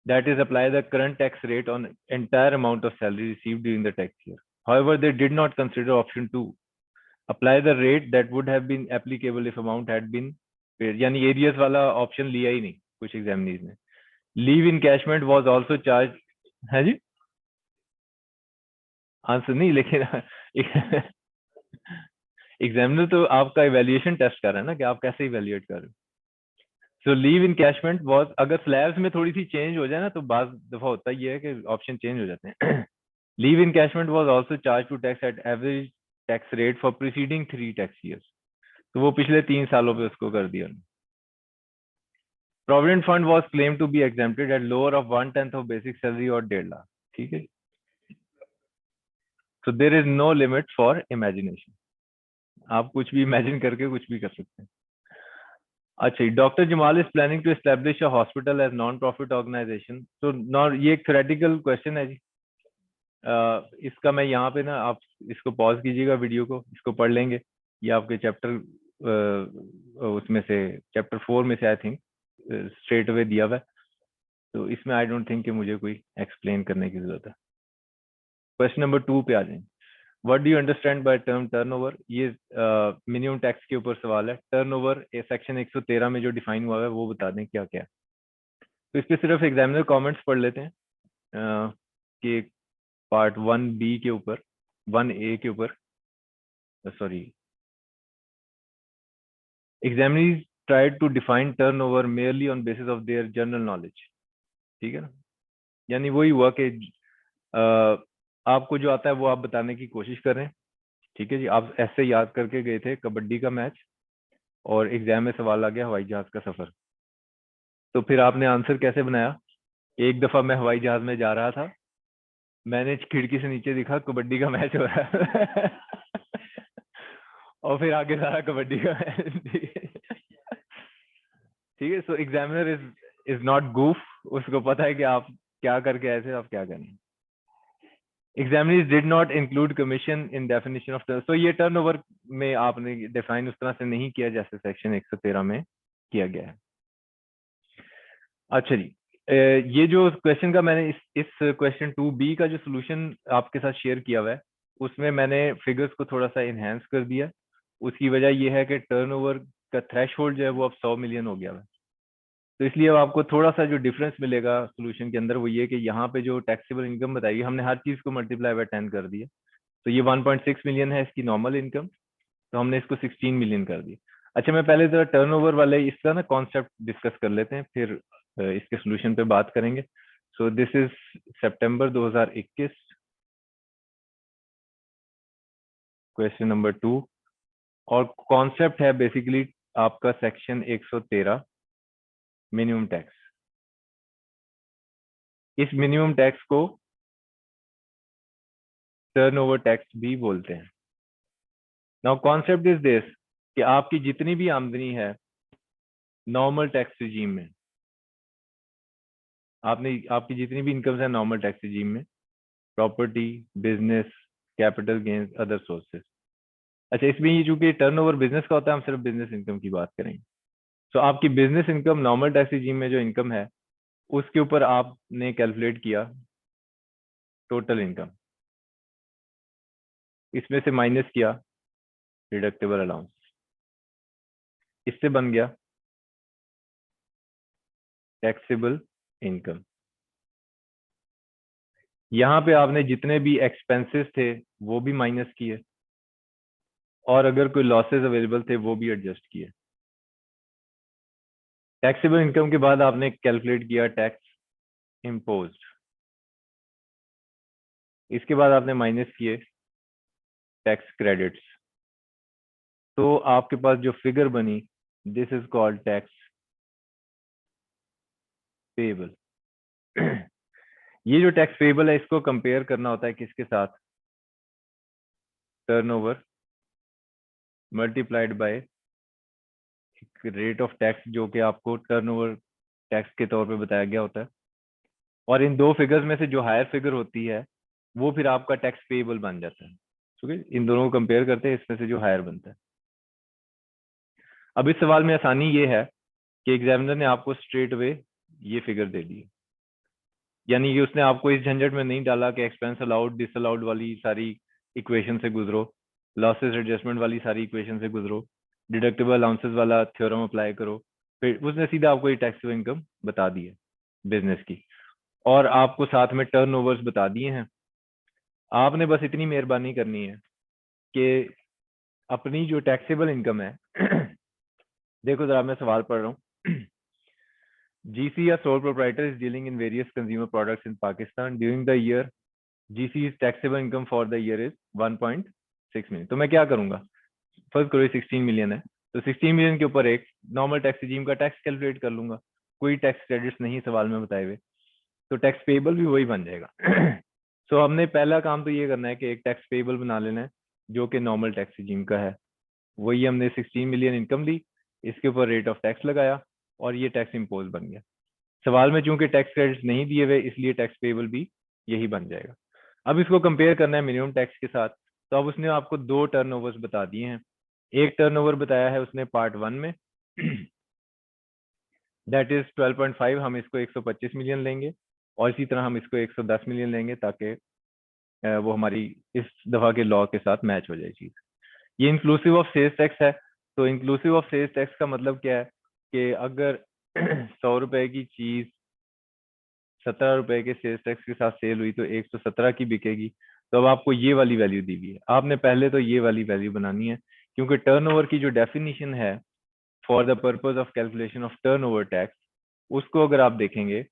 That is, apply the current tax rate on entire amount of salary received during the tax year. However, they did not consider option 2. Apply the rate that would have been applicable if amount had been paid. यानी areas वाला option लिया ही नहीं कुछ examinees ने। Leave encashment was also charge, है जी, answer नहीं लेकिन examiner तो आपका इवेल्युएशन टेस्ट कर रहा है ना कि आप कैसे इवेल्युएट कर रहे हो। सो लीव इनकैशमेंट वाज, अगर स्लैब्स में थोड़ी सी चेंज हो जाए ना तो बाज दफा होता ही है कि ऑप्शन चेंज हो जाते हैं। Leave encashment was also charge to tax at average tax rate for preceding 3 tax years. तो वो पिछले 3 सालों पे उसको कर दिया। Provident fund was claim to be exempted at lower of 1/10 of basic salary और 1.5 लाख। ठीक है, so there is no limit for imagination, आप कुछ भी इमेजिन करके कुछ भी कर सकते हैं। अच्छा, doctor Jamal is planning to establish a hospital as non profit organisation. तो नॉन, ये एक थ्योरेटिकल क्वेश्चन है जी। इसका मैं यहाँ पे ना, आप इसको पॉज कीजिएगा वीडियो को, इसको पढ़ लेंगे। ये आपके चैप्टर उसमें से चैप्टर 4 में से आई थिंक स्ट्रेट अवे दिया हुआ है। तो इसमें आई डोंट थिंक कि मुझे कोई एक्सप्लेन करने की जरूरत है। क्वेश्चन नंबर 2 पे आ जाएंगे। What do you understand by term turnover? ये मिनिमम टैक्स के ऊपर सवाल है। टर्नओवर सेक्शन 113 में जो डिफाइन हुआ है वो बता दें क्या क्या है। तो इस पे सिर्फ एग्जामिनर कमेंट्स पढ़ लेते हैं कि पार्ट 1B के ऊपर, 1A के ऊपर, sorry, examinees tried to define turnover merely on basis of their general knowledge. ठीक है ना, यानी वही हुआ कि आपको जो आता है वो आप बताने की कोशिश कर रहे हैं। ठीक है जी, आप ऐसे याद करके गए थे कबड्डी का मैच और एग्जाम में सवाल आ गया हवाई जहाज का सफर। तो फिर आपने आंसर कैसे बनाया? एक दफा मैं हवाई जहाज में जा रहा था, मैंने खिड़की से नीचे देखा कबड्डी का मैच हो रहा है और फिर आगे सारा कबड्डी का मैच। ठीक है, सो एग्जामिनर इज नॉट गूफ, उसको पता है कि आप क्या करके आए थे, आप क्या करें। Examiners did not include commission in definition of turn. तो ये टर्नओवर में आपने डिफाइन उस तरह से नहीं किया जैसे सेक्शन 113 में किया गया है। अच्छा जी, ये जो क्वेश्चन का मैंने इस क्वेश्चन 2B का जो सोल्यूशन आपके साथ शेयर किया हुआ है उसमें मैंने फिगर्स को थोड़ा सा इनहेंस कर दिया। उसकी वजह यह है कि टर्नओवर का थ्रेशहोल्ड जो है वो अब 100 मिलियन हो गया है। तो इसलिए अब आपको थोड़ा सा जो डिफरेंस मिलेगा सोल्यूशन के अंदर वो ये कि यहाँ पे जो टैक्सेबल इनकम बताई हमने हर चीज को मल्टीप्लाई बाय 10 कर दिया। तो ये 1.6 मिलियन है इसकी नॉर्मल इनकम, तो हमने इसको 16 मिलियन कर दिया। अच्छा, मैं पहले जरा टर्नओवर वाले इसका ना कॉन्सेप्ट डिस्कस कर लेते हैं, फिर इसके सोल्यूशन पे बात करेंगे। So this is September 2021, question number 2, और कॉन्सेप्ट है बेसिकली आपका सेक्शन 113 मिनिमम टैक्स। इस मिनिमम टैक्स को टर्नओवर टैक्स भी बोलते हैं। नाउ कॉन्सेप्ट इज दिस कि आपकी जितनी भी आमदनी है नॉर्मल टैक्स रिजीम में, आपकी जितनी भी इनकम है नॉर्मल टैक्स रिजीम में, property, business, capital gains, other sources. अच्छा, इसमें ये चूंकि टर्नओवर बिजनेस का होता है हम सिर्फ बिजनेस इनकम की बात करेंगे। तो आपकी business income normal tax regime में जो इनकम है उसके ऊपर आपने कैलकुलेट किया टोटल इनकम, इसमें से माइनस किया डिडक्टेबल अलाउंस, इससे बन गया टैक्सेबल इनकम। यहाँ पे आपने जितने भी एक्सपेंसेस थे वो भी माइनस किए, और अगर कोई लॉसेस अवेलेबल थे वो भी एडजस्ट किए। टैक्सेबल इनकम के बाद आपने कैलकुलेट किया टैक्स इम्पोज्ड, इसके बाद आपने माइनस किए टैक्स क्रेडिट्स, तो आपके पास जो फिगर बनी this is called tax payable. ये जो टैक्स पेबल है इसको कंपेयर करना होता है किसके साथ? Turnover multiplied by rate of tax, जो कि आपको टर्नओवर टैक्स के तौर पे बताया गया होता है। और इन दो फिगर्स में से जो हायर फिगर होती है वो फिर आपका टैक्स पेबल बन जाता है। ठीक है, इन दोनों को कंपेयर करते हैं, इसमें से जो हायर बनता है। अब इस सवाल में आसानी ये है कि एग्जामिनर ने आपको स्ट्रेट अवे ये फिगर दे दी, यानी कि उसने आपको इस झंझट में नहीं डाला कि एक्सपेंस अलाउड डिसअलाउड वाली सारी इक्वेशन से गुजरो, लॉसेस एडजस्टमेंट वाली सारी इक्वेशन से गुजरो, डिडक्टेबल अलाउंसेस वाला थ्योरम अप्लाई करो, फिर उसने सीधा आपको ये टैक्सेबल इनकम बता दी है बिजनेस की, और आपको साथ में टर्नओवर्स बता दिए हैं। आपने बस इतनी मेहरबानी करनी है कि अपनी जो टैक्सेबल इनकम है देखो जरा मैं सवाल पढ़ रहा हूँ। GC या sole proprietor is dealing in various consumer products in Pakistan during the year GC's taxable income for the year is 1.6 million। तो मैं क्या करूंगा, फर्स्ट करो 16 मिलियन है, तो 16 मिलियन के ऊपर एक नॉर्मल टैक्स रिजीम का टैक्स कैलकुलेट कर लूंगा, कोई टैक्स क्रेडिट्स नहीं सवाल में बताए हुए, तो टैक्स पेबल भी वही बन जाएगा। सो हमने पहला काम तो ये करना है कि एक टैक्स पेबल बना लेना है जो कि नॉर्मल टैक्स रिजीम का है। वही हमने 16 मिलियन इनकम ली, इसके ऊपर रेट ऑफ टैक्स लगाया और ये टैक्स इम्पोज बन गया। सवाल में चूंकि टैक्स क्रेडिट्स नहीं दिए हुए इसलिए टैक्स पेबल भी यही बन जाएगा। अब इसको कंपेयर करना है मिनिमम टैक्स के साथ, तो अब उसने आपको दो टर्नओवर्स बता दिए हैं। एक टर्नओवर बताया है उसने पार्ट 1 में, दैट इज 12.5, हम इसको 125 मिलियन लेंगे और इसी तरह हम इसको 110 मिलियन लेंगे ताकि वो हमारी इस दफा के लॉ के साथ मैच हो जाए चीज। ये इंक्लूसिव ऑफ सेल्स टैक्स है, तो इंक्लूसिव ऑफ सेल्स टैक्स का मतलब क्या है कि अगर 100 रुपए की चीज 17 रुपए के सेल्स टैक्स के साथ सेल हुई तो 117 की बिकेगी, तो अब आपको ये वाली वैल्यू दी हुई है, आपने पहले तो ये वाली वैल्यू बनानी है, क्योंकि टर्नओवर की जो डेफिनेशन है for the purpose of calculation of turnover tax, उसको अगर आप देखेंगे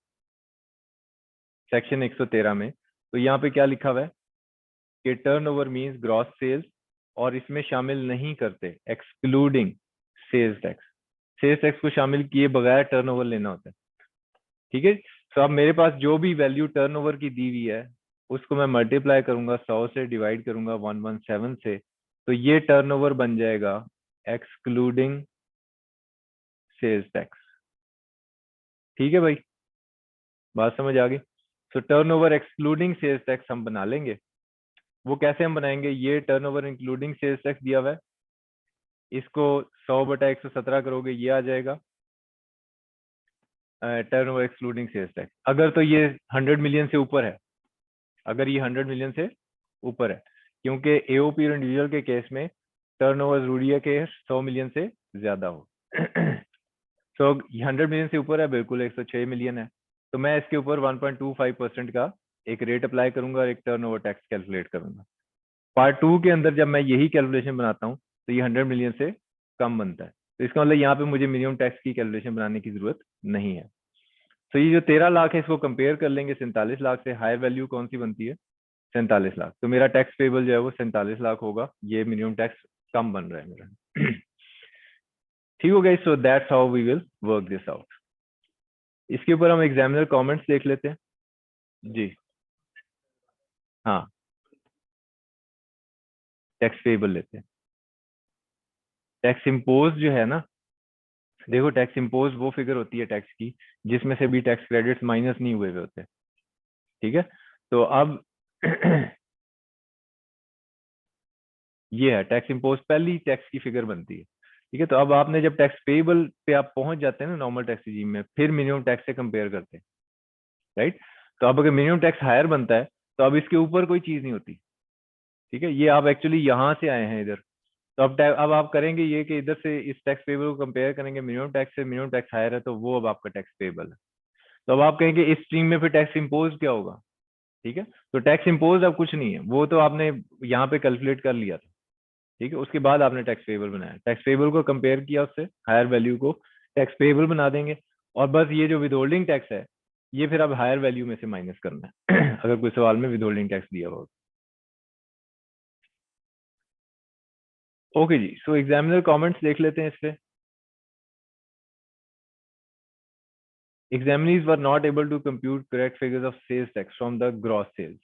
सेक्शन 113 में, तो यहाँ पे क्या लिखा हुआ है कि टर्नओवर मींस ग्रॉस सेल्स, और इसमें शामिल नहीं करते excluding sales tax, sales tax को शामिल किए बगैर टर्नओवर लेना होता है। ठीक है, तो अब मेरे पास जो भी वैल्यू टर्नओवर की दी हुई है उसको मैं मल्टीप्लाई करूंगा 100 से, डिवाइड करूंगा 117 से, तो ये टर्नओवर बन जाएगा एक्सक्लूडिंग सेल्स टैक्स। ठीक है भाई, बात समझ आ गई? तो टर्नओवर एक्सक्लूडिंग सेल्स टैक्स हम बना लेंगे। वो कैसे हम बनाएंगे, ये टर्नओवर इंक्लूडिंग सेल्स टैक्स दिया हुआ है, इसको 100/117 करोगे ये आ जाएगा टर्नओवर एक्सक्लूडिंग सेल्स टैक्स। अगर तो ये 100 मिलियन से ऊपर है, अगर ये 100 मिलियन से ऊपर है, क्योंकि एओपी और इंडिविजुअल के केस में टर्नओवर जरूरी है कि 100 मिलियन से ज्यादा हो। तो 100 मिलियन से ऊपर है, बिल्कुल 106 मिलियन है, तो मैं इसके ऊपर 1.25% का एक रेट अप्लाई करूंगा और एक टर्नओवर टैक्स कैलकुलेट करूंगा। पार्ट 2 के अंदर जब मैं यही कैलकुलेशन बनाता हूँ तो ये 100 मिलियन से कम बनता है, तो इसका मतलब यहाँ पे मुझे मिनिमम टैक्स की कैलकुलेशन बनाने की जरूरत नहीं है। तो ये जो 13 लाख है इसको कंपेयर कर लेंगे 47 लाख से, हायर वैल्यू कौन सी बनती है? 47 लाख, तो मेरा टैक्स पेबल जो है वो 47 लाख होगा, ये मिनिमम टैक्स कम बन रहा है मेरा। ठीक हो गया, so that's how we will work this out. इसके ऊपर हम एग्जामिनर कमेंट्स देख लेते हैं जी। हाँ, टैक्स पेबल लेते हैं। टैक्स इम्पोज जो है ना, देखो टैक्स इम्पोज वो फिगर होती है टैक्स की जिसमें से भी टैक्स क्रेडिट्स माइनस नहीं हुए हुए होते। ठीक है, तो अब ये है टैक्स इम्पोज, पहली टैक्स की फिगर बनती है। ठीक है, तो अब आपने जब टैक्स पेबल पे आप पहुंच जाते हैं ना नॉर्मल टैक्स रिजीम में, फिर मिनिमम टैक्स से कंपेयर करते हैं, राइट? तो अब अगर मिनिमम टैक्स हायर बनता है तो अब इसके ऊपर कोई चीज नहीं होती। ठीक है, ये आप एक्चुअली यहाँ से आए हैं इधर, तो अब आप करेंगे ये कि इधर से इस टैक्स पेबल को कंपेयर करेंगे मिनिमम टैक्स से, मिनिमम टैक्स हायर है तो वो अब आपका टैक्स पेबल है। तो अब आप कहेंगे इस स्ट्रीम में फिर टैक्स इम्पोज क्या होगा? ठीक है, तो टैक्स इम्पोज अब कुछ नहीं है, वो तो आपने यहाँ पे कैलकुलेट कर लिया था। ठीक है, उसके बाद आपने टैक्स पेएबल बनाया, टैक्स पेएबल को कंपेयर किया उससे, हायर वैल्यू को टैक्स पेएबल बना देंगे, और बस ये जो विदहोल्डिंग टैक्स है ये फिर अब हायर वैल्यू में से माइनस करना है अगर कोई सवाल में विदहोल्डिंग टैक्स दिया हुआ। ओके जी, सो एग्जामिनर कमेंट्स देख लेते हैं इस पे। Examinees were not able to compute correct figures of sales tax from the gross sales.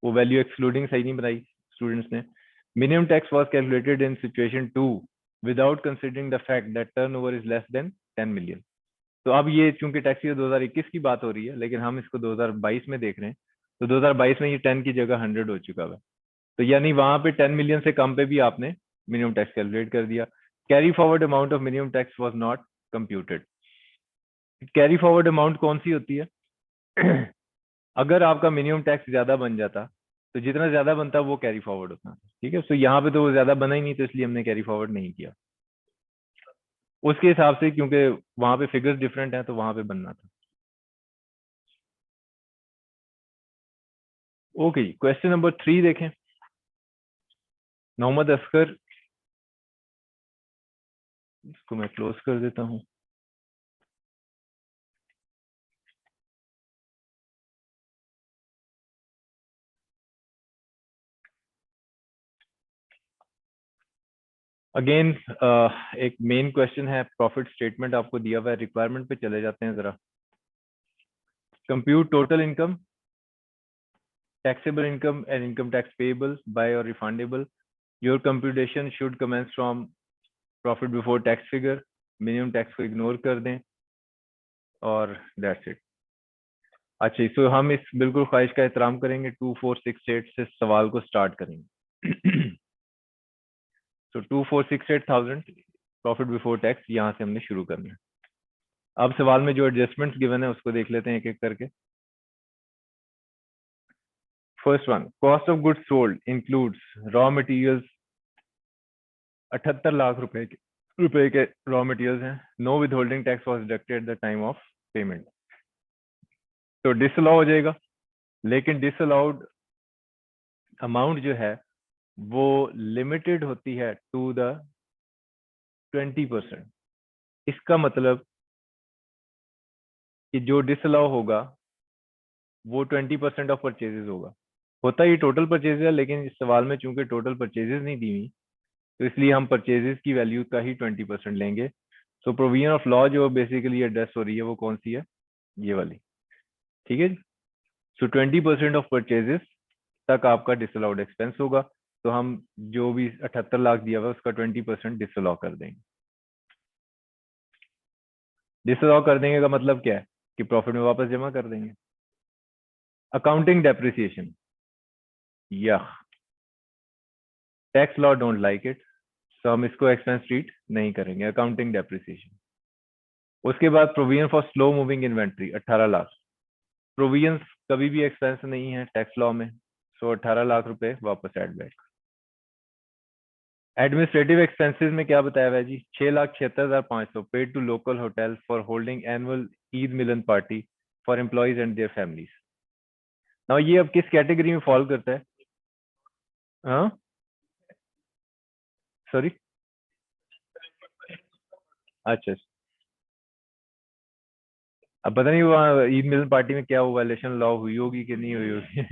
वो वैल्यू एक्सक्लूडिंग सही नहीं बनाई स्टूडेंट्स ने। Minimum tax was calculated in situation 2 without considering the fact that turnover is less than 10 million. तो अब ये चूंकि tax year 2021 की बात हो रही है, लेकिन हम इसको 2022 में देख रहे हैं, तो 2022 में ये 10 की जगह 100 हो चुका है, तो यानी वहां पे 10 मिलियन से कम पे भी आपने मिनिमम टैक्स कैलकुलेट कर दिया। Carry forward amount of minimum tax was not computed. Carry forward amount कौन सी होती है? अगर आपका मिनिमम टैक्स ज्यादा बन जाता तो जितना ज्यादा बनता वो कैरी फॉरवर्ड होता। ठीक है, तो यहाँ पे तो वो ज्यादा बना ही नहीं, तो इसलिए हमने कैरी फॉरवर्ड नहीं किया उसके हिसाब से, क्योंकि वहां पे फिगर्स डिफरेंट हैं तो वहां पे बनना था। ओके जी, क्वेश्चन नंबर 3 देखें। मोहम्मद असकर, इसको मैं क्लोज कर देता हूँ। अगेन एक मेन क्वेश्चन है, प्रॉफिट स्टेटमेंट आपको दिया हुआ है, रिक्वायरमेंट पे चले जाते हैं जरा। Compute total income, taxable income and income tax payable by or refundable. Your computation should commence from profit before tax figure, minimum tax को ignore कर दें, और that's it। अच्छा, तो हम इस बिल्कुल ख्वाहिश का एहतराम करेंगे, 2468 से सवाल को स्टार्ट करेंगे। तो 2468,000 प्रॉफिट बिफोर टैक्स यहाँ से हमने शुरू करना है। अब सवाल में जो एडजस्टमेंट्स गिवन है उसको देख लेते हैं एक एक करके। First one, cost of goods sold includes raw materials, 78 lakh रुपए के रॉ मटेरियल्स हैं। Know with holding tax was deducted at the time of payment, तो डिसअलाउ हो जाएगा, लेकिन डिसअलाउड अमाउंट जो है वो लिमिटेड होती है टू द 20%। इसका मतलब कि जो डिसअलाउ होगा वो 20% ऑफ परचेजेस होगा। होता ही टोटल परचेज है, लेकिन इस सवाल में चूंकि टोटल परचेजेस नहीं दी हुई, तो इसलिए हम परचेजेस की वैल्यू का ही 20% लेंगे। सो प्रोविजन ऑफ लॉ जो बेसिकली एड्रेस हो रही है वो कौन सी है? ये वाली। ठीक है, सो 20% ऑफ परचेजेस तक आपका डिसअलाउड एक्सपेंस होगा, तो हम जो भी 78 लाख दिया हुआ है उसका 20% डिसअलाउ कर देंगे। डिसअलाउ कर देंगे का मतलब क्या है कि प्रॉफिट में वापस जमा कर देंगे। अकाउंटिंग डेप्रिसिएशन, या tax law don't like it, तो हम इसको एक्सपेंस ट्रीट नहीं करेंगे, अकाउंटिंग डेप्रिसिएशन। उसके बाद provision for slow moving inventory 18 lakh, provision कभी भी एक्सपेंस नहीं है टैक्स लॉ में, सो 18 लाख रुपए वापस एड बैक। एडमिनिस्ट्रेटिव एक्सपेंसेस में क्या बताया हुआ है जी? 6,76,500 paid to local hotel for holding annual Eid milan party for employees and their families. Now ये अब किस कैटेगरी में फॉल करता है? हाँ, सॉरी, अच्छा, अब पता नहीं वहाँ ईद मिलन पार्टी में क्या वो वायलेशन लॉ हुई होगी कि नहीं हुई होगी।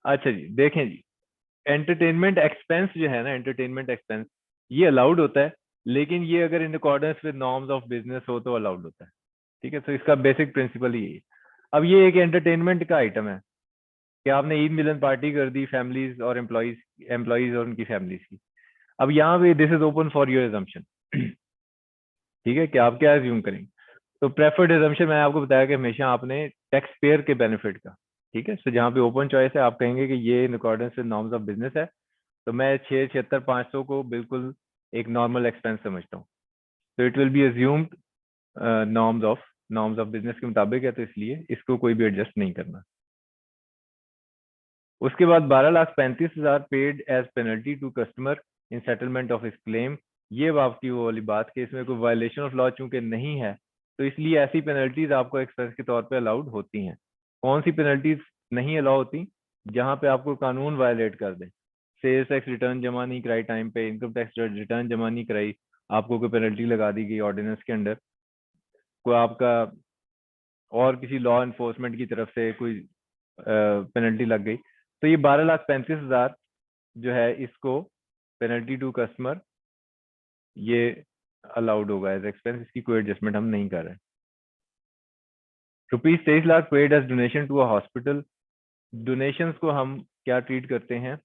अच्छा जी, देखें जी, एंटरटेनमेंट एक्सपेंस जो है ना, एंटरटेनमेंट एक्सपेंस ये अलाउड होता है, लेकिन ये अगर in accordance with norms of business हो तो अलाउड होता है। ठीक है, तो इसका बेसिक प्रिंसिपल ही है। अब ये एक एंटरटेनमेंट का आइटम है कि आपने ईद मिलन पार्टी कर दी फैमिलीज और एम्प्लॉइज एम्प्लॉइज और उनकी फैमिलीज की। अब यहाँ पे this is open for your assumption. ठीक है, कि आप क्या एज्यूम करेंगे? तो प्रेफर्ड एजम्पशन मैंने आपको बताया कि हमेशा आपने टैक्स पेयर के बेनिफिट का। ठीक है, सो जहाँ पे ओपन चॉइस है आप कहेंगे कि ये in accordance with norms of business है, तो मैं 6,76,500 को बिल्कुल एक नॉर्मल एक्सपेंस समझता हूँ, तो it will be assumed norms of business के मुताबिक है, तो इसलिए इसको कोई भी एडजस्ट नहीं करना। उसके बाद 12,35,000 paid as penalty to customer in settlement of इस क्लेम। ये आपकी वो वाली बात कि इसमें कोई वायलेशन ऑफ लॉ चूंकि नहीं है, तो इसलिए ऐसी पेनल्टीज आपको एक्सपेंस के तौर पे अलाउड होती हैं। कौन सी पेनल्टीज नहीं अलाउ होती? जहां पे आपको कानून वायलेट कर दे, सेल्स टैक्स रिटर्न जमा नहीं कराई टाइम पे, इनकम टैक्स रिटर्न जमा नहीं कराई, आपको कोई पेनल्टी लगा दी गई ऑर्डिनेंस के अंडर, कोई आपका और किसी लॉ इन्फोर्समेंट की तरफ से कोई पेनल्टी लग गई, तो ये 12,35,000 जो है इसको पेनल्टी टू कस्टमर ये अलाउड होगा एज एक्सपेंस, इसकी कोई एडजस्टमेंट हम नहीं कर रहे। ₹23,00,000 paid as donation to a hospital. Donations को हम क्या ट्रीट करते हैं?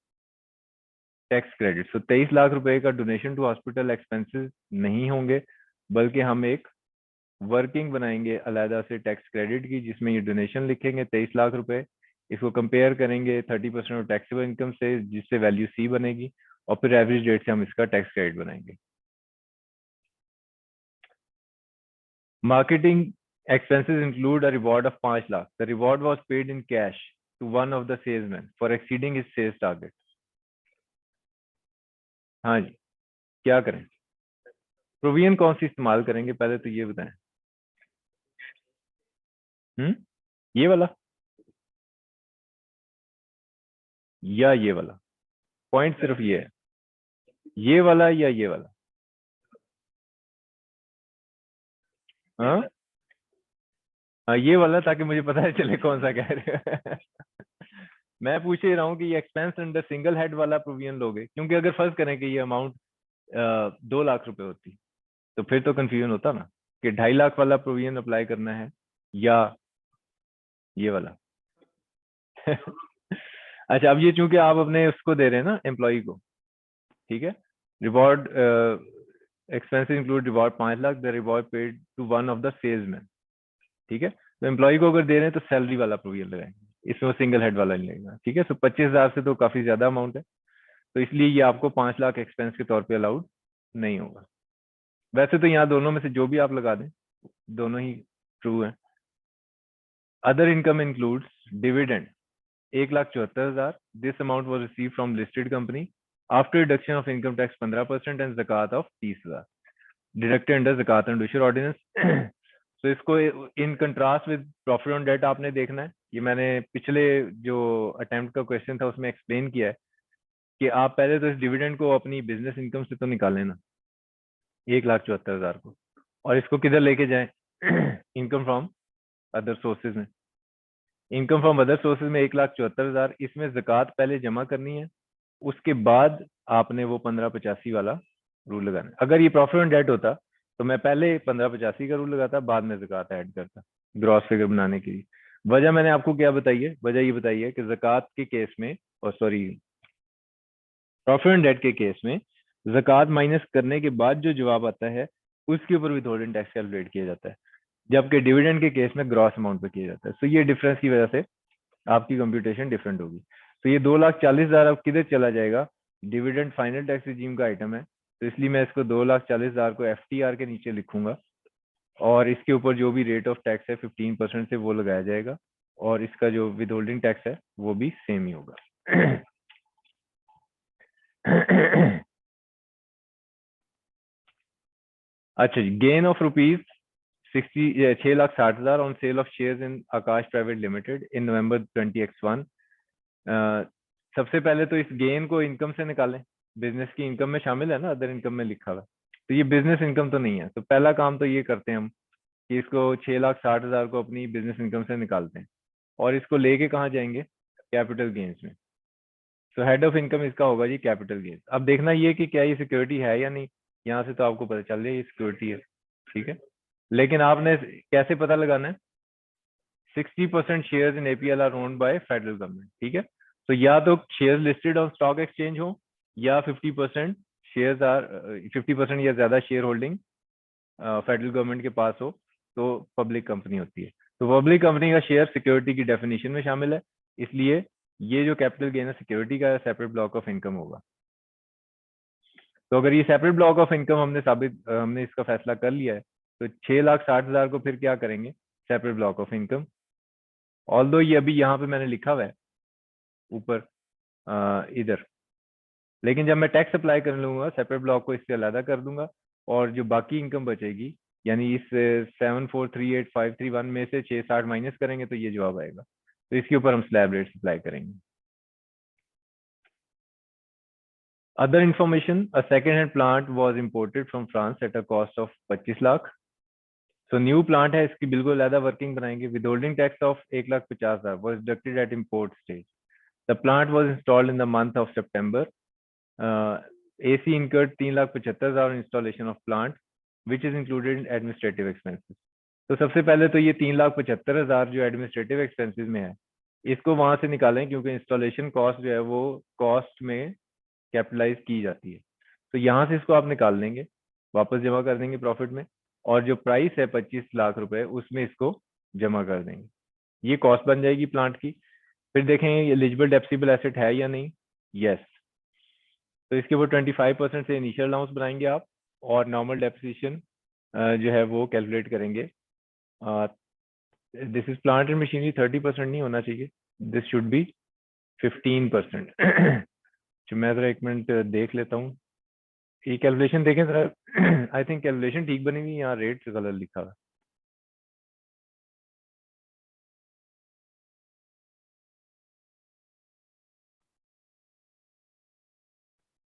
Tax credit. तो 23 लाख रुपए का डोनेशन टू हॉस्पिटल एक्सपेंसेस नहीं होंगे, बल्कि हम एक वर्किंग बनाएंगे अलहदा से टैक्स क्रेडिट की, जिसमें ये डोनेशन लिखेंगे 23 लाख रुपए, इसको कंपेयर करेंगे 30% ऑफ टैक्सेबल इनकम से, जिससे वैल्यू सी बनेगी, और फिर एवरेज रेट से हम इसका टैक्स क्रेडिट बनाएंगे। Marketing expenses include a reward of 5 lakh. The reward was paid in cash to one of the salesmen for exceeding his sales target. हाँ जी, क्या करें? प्रोविजन कौन सी इस्तेमाल करेंगे पहले तो ये बताएं। ये वाला या ये वाला? पॉइंट सिर्फ ये है, ये वाला या ये वाला? हाँ हाँ, ये वाला, ताकि मुझे पता चले कौन सा कह रहे हो। मैं पूछ ही रहा हूँ कि ये एक्सपेंस अंडर सिंगल हेड वाला प्रोविजन लोगे, क्योंकि अगर फर्ज करें कि ये अमाउंट 2 लाख रुपए होती, तो फिर तो कंफ्यूजन होता ना कि 2.5 लाख वाला प्रोविजन अप्लाई करना है या ये वाला। अच्छा, अब ये चूंकि आप अपने उसको दे रहे हैं ना, एम्प्लॉय को, ठीक है, reward expenses include reward 5 lakh, the reward paid to one of the salesman, ठीक है। तो एम्प्लॉय को अगर दे रहे हैं तो सैलरी वाला प्रोविजन लगाएंगे, इसमें वो सिंगल हेड वाला नहीं लगेगा, ठीक है। तो 25,000 से तो काफी ज्यादा अमाउंट है, तो इसलिए ये आपको 5 लाख एक्सपेंस के तौर पे अलाउड नहीं होगा। वैसे तो यहाँ दोनों में से जो भी आप लगा दें, दोनों ही ट्रू है। Other income includes dividend 1,74,000, this amount was receive from listed company after deduction of income tax 15% and ज़कात ऑफ 30,000 डिडक्टेड अंडर ज़कात एंड उशर ऑर्डिनेंस। तो इसको in contrast with profit on debt आपने देखना है। ये मैंने पिछले जो अटेम्प्ट का क्वेश्चन था उसमें एक्सप्लेन किया है कि आप पहले तो इस डिविडेंड को अपनी बिजनेस इनकम से तो निकालें ना, 1,74,000 को, और इसको किधर लेके जाएं? इनकम फ्रॉम अदर सोर्सेज में। इनकम फ्रॉम अदर सोर्सेज में 1,74,000, इसमें ज़कात पहले जमा करनी है, उसके बाद आपने वो 1585 वाला रूल लगाना है। अगर ये प्रॉफिट ऑन डेट होता तो मैं पहले 1585 का रूल लगाता, बाद में ज़कात ऐड करता ग्रॉस फिगर बनाने के लिए। वजह मैंने आपको क्या बताई है? वजह ये बताई है कि ज़कात के केस में, और सॉरी प्रॉफिट ऑन डेट के केस में, ज़कात माइनस करने के बाद जो जवाब आता है उसके ऊपर विथहोल्डिंग टैक्स कैलकुलेट किया जाता है, जबकि डिविडेंड के केस में ग्रॉस अमाउंट पे किया जाता है। तो ये डिफरेंस की वजह से आपकी कंप्यूटेशन डिफरेंट होगी। तो ये 2,40,000 अब किधर चला जाएगा? डिविडेंड फाइनल टैक्स रिजीम का आइटम है, तो इसलिए मैं इसको 2,40,000 को FTR के नीचे लिखूंगा, और इसके ऊपर जो भी रेट ऑफ टैक्स है 15% से वो लगाया जाएगा, और इसका जो विद होल्डिंग टैक्स है वो भी सेम ही होगा। अच्छा जी, gain of rupees 6,60,000 on sale of shares in Akash private limited in November 20X1। सबसे पहले तो इस गेन को इनकम से निकालें, बिजनेस की इनकम में शामिल है ना, अदर इनकम में लिखा हुआ, तो ये बिजनेस इनकम तो नहीं है। तो पहला काम तो ये करते हैं हम कि इसको 6,60,000 को अपनी बिजनेस इनकम से निकालते हैं, और इसको लेके कहाँ जाएंगे? कैपिटल गेन्स में। तो हेड ऑफ इनकम इसका होगा जी कैपिटल गेन्स। अब देखना ये कि क्या ये सिक्योरिटी है या नहीं, यहाँ से तो आपको पता चल जाए ये सिक्योरिटी है, ठीक है। लेकिन आपने कैसे पता लगाना है? 60% shares in APL are owned by federal government, ठीक है। तो या तो shares listed on stock exchange हो, या 50% शेयर्स आर 50% या ज्यादा शेयर होल्डिंग फेडरल गवर्नमेंट के पास हो, तो पब्लिक कंपनी होती है। तो पब्लिक कंपनी का शेयर सिक्योरिटी की डेफिनेशन में शामिल है, इसलिए ये जो कैपिटल गेन है सिक्योरिटी का सेपरेट ब्लॉक ऑफ इनकम होगा। तो अगर ये सेपरेट ब्लॉक ऑफ इनकम हमने इसका फैसला कर लिया है, तो 6,60,000 को फिर क्या करेंगे? Separate block of income. Although ये अभी यहाँ पे मैंने लिखा हुआ है ऊपर इधर, लेकिन जब मैं टैक्स अप्लाई कर लूंगा सेपरेट ब्लॉक को इससे अलग कर दूंगा, और जो बाकी इनकम बचेगी यानी इस 7438531 में से 660 माइनस करेंगे तो ये जवाब आएगा। तो इसके ऊपर हम स्लैब रेट अप्लाई करेंगे। Other information, a second hand plant was imported from France at a cost of 25 lakh. So new plant है, इसकी बिल्कुल अलग वर्किंग बनाएंगे। Withholding tax of 1,50,000 was deducted at import stage. The plant was installed in the month of September. AC incurred 3,75,000 installation of plant which is included in administrative expenses. तो सबसे पहले तो ये 3,75,000 जो एडमिनिस्ट्रेटिव एक्सपेंसेस में है, इसको वहां से निकालें, क्योंकि इंस्टॉलेशन कॉस्ट जो है वो कॉस्ट में कैपिटलाइज की जाती है। तो यहाँ से इसको आप निकाल लेंगे, वापस जमा कर देंगे प्रॉफिट में, और जो प्राइस है 25 लाख रुपए उसमें इसको जमा कर देंगे। ये कॉस्ट बन जाएगी प्लांट की। फिर देखेंगे एलिजिबल डेप्सिबल एसेट है या नहीं। यस, तो इसके ऊपर 25% से इनिशियल अलाउंस बनाएंगे आप, और नॉर्मल डेप्रिसिएशन जो है वो कैलकुलेट करेंगे। This is plant and machinery, 30% नहीं होना चाहिए, दिस शुड बी 15%। तो मैं जरा एक मिनट देख लेता हूँ, ये कैलकुलेशन देखें जरा। आई थिंक कैलकुलेशन ठीक बनी हुई, यहाँ रेट गलत लिखा हुआ है।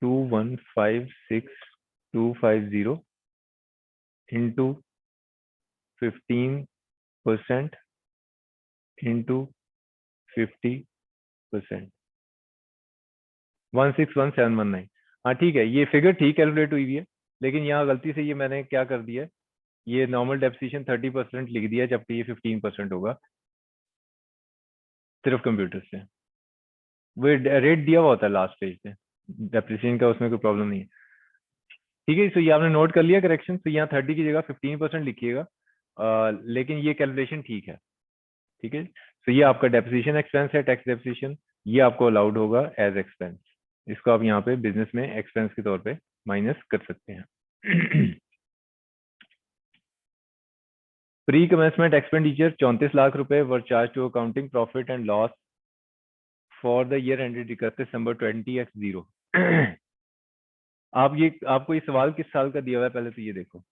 2156250 इंटू 15% इंटू 50%, 161719। हाँ ठीक है, ये फिगर ठीक कैलकुलेट हुई है, लेकिन यहाँ गलती से ये मैंने क्या कर दिया, ये नॉर्मल डेप्रिसिएशन 30% लिख दिया, जबकि ये 15% होगा सिर्फ कंप्यूटर से। वो रेट दिया हुआ होता है लास्ट पेज पे डेप्रिसिएशन का, उसमें कोई प्रॉब्लम नहीं है। ठीक है, तो ये आपने नोट कर लिया करेक्शन। तो यहाँ 30 की जगह 15% लिखिएगा, लेकिन ये कैलकुलेशन ठीक है। ठीक है, तो ये आपका डेप्रिसिएशन एक्सपेंस है, टैक्स डेप्रिसिएशन, ये आपको अलाउड होगा एज एक्सपेंस। इसको आप यहाँ पे बिजनेस में एक्सपेंस के तौर पे माइनस कर सकते हैं। प्री कमेंसमेंट एक्सपेंडिचर 34 लाख रुपए were charge to accounting profit and loss for the year ended 31 December 20x0। आप ये, आपको ये सवाल किस साल का दिया हुआ है, पहले तो ये देखो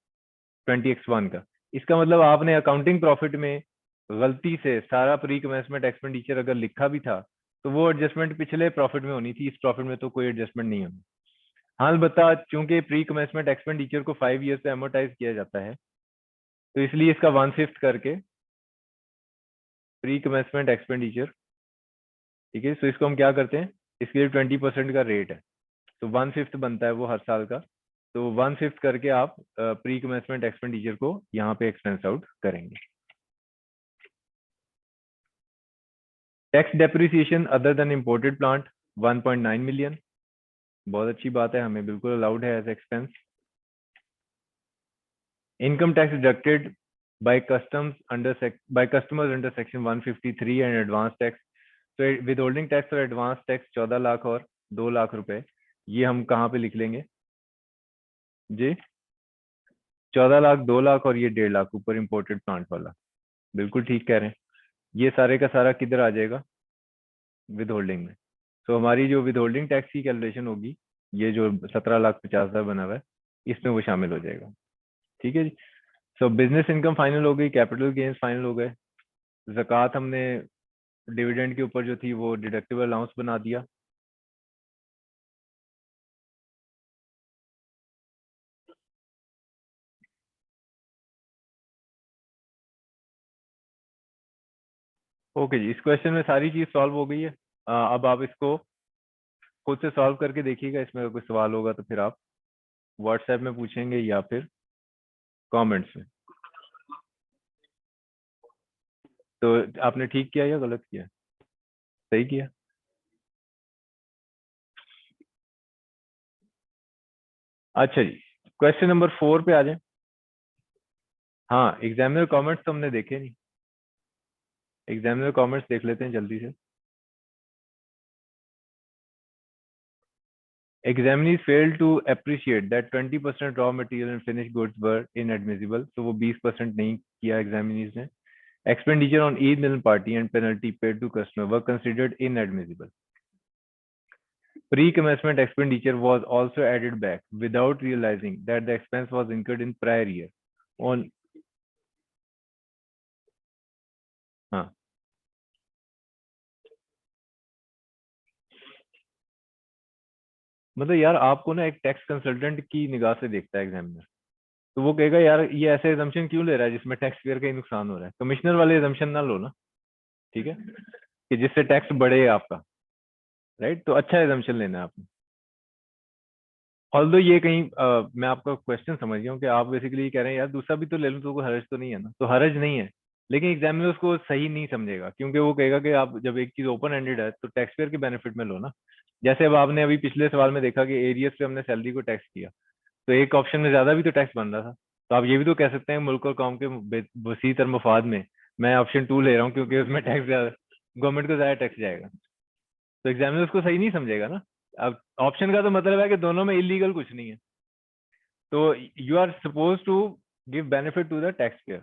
20x1 का। इसका मतलब आपने अकाउंटिंग प्रॉफिट में गलती से सारा प्री कमेंसमेंट एक्सपेंडिचर अगर लिखा भी था, तो वो एडजस्टमेंट पिछले प्रॉफिट में होनी थी, इस प्रॉफिट में तो कोई एडजस्टमेंट नहीं होनी। हाँ अलबत्ता, चूंकि प्री कमेंसमेंट एक्सपेंडिचर को 5 ईयर से एमोटाइज किया जाता है, तो इसलिए इसका 1/5 करके प्री कमेंसमेंट एक्सपेंडिचर, ठीक है, तो इसको हम क्या करते हैं, इसके लिए 20% का रेट है, तो 1/5 बनता है वो हर साल का। तो 1/5 करके आप प्री कमेंसमेंट एक्सपेंडिचर को यहाँ पे एक्सपेंस आउट करेंगे। Tax depreciation other than imported plant 1.9 million, बहुत अच्छी बात है, हमें बिल्कुल अलाउड है as expense. Income tax deducted by customers under section 153 and advance tax। तो विदहोल्डिंग टैक्स और एडवांस टैक्स 14 लाख और 2 लाख रुपए, ये हम कहाँ पे लिख लेंगे जी? 14 लाख, 2 लाख और ये 1.5 लाख ऊपर इम्पोर्टेड प्लांट वाला, बिल्कुल ठीक कह रहे हैं। ये सारे का सारा किधर आ जाएगा, विदहोल्डिंग में। तो हमारी जो विदहोल्डिंग टैक्स की कैलकुलेशन होगी, ये जो 17,50,000 बना हुआ है, इसमें वो शामिल हो जाएगा। ठीक है जी। सो बिजनेस इनकम फाइनल हो गई, कैपिटल गेन्स फाइनल हो गए, ज़कात हमने डिविडेंड के ऊपर जो थी वो डिडक्टिबल अलाउंस बना दिया। ओके जी, इस क्वेश्चन में सारी चीज सॉल्व हो गई है। अब आप इसको खुद से सॉल्व करके देखिएगा, इसमें अगर कोई सवाल होगा तो फिर आप व्हाट्सएप में पूछेंगे या फिर कमेंट्स में। तो आपने ठीक किया या गलत किया? सही किया। अच्छा जी, क्वेश्चन नंबर 4 पे आ जाए। हाँ, एग्जामिनर कमेंट्स तो हमने देखे नहीं, एग्जामिनर कमेंट्स देख लेते हैं जल्दी से। Examinees failed to appreciate that 20% raw material and finished goods were inadmissible, तो वो 20% नहीं किया examinees ने। Expenditure on Eid Milan party and penalty paid to customer were considered inadmissible. Pre-commencement expenditure was also added back without realizing that the expense was incurred in prior year. On, हाँ मतलब यार आपको ना एक tax consultant की निगाह से देखता है एग्जामिनर, तो वो कहेगा यार ये ऐसे एजम्पशन क्यों ले रहा है जिसमें टैक्स पेयर का ही नुकसान हो रहा है, कमिश्नर वाले एजम्पशन ना लो ना, ठीक है, कि जिससे टैक्स बढ़े आपका, राइट, तो अच्छा एजम्पशन लेना है आपने। ऑल्दो ये कहीं मैं आपका क्वेश्चन समझ गया हूँ कि आप बेसिकली ये कह रहे हैं यार दूसरा भी तो ले लूँ तो कोई हर्ज तो नहीं है ना, तो हर्ज नहीं है, लेकिन एग्जामिनर उसको सही नहीं समझेगा क्योंकि वो कहेगा कि आप जब एक चीज ओपन एंडेड है तो टैक्स पेयर के बेनिफिट में लो ना। जैसे अब आपने अभी पिछले सवाल में देखा कि एरियस पे हमने सैलरी को टैक्स किया, तो एक ऑप्शन में ज्यादा भी तो टैक्स बन रहा था, तो आप ये भी तो कह सकते हैं मुल्क और कौम के वसी तर मफाद में मैं ऑप्शन 2 ले रहा हूँ क्योंकि उसमें टैक्स ज्यादा, गवर्नमेंट को ज्यादा टैक्स जाएगा, तो एग्जामिनर उसको सही नहीं समझेगा ना। अब ऑप्शन का तो मतलब है कि दोनों में इलीगल कुछ नहीं है, तो you are suppose to give benefit to the tax payer,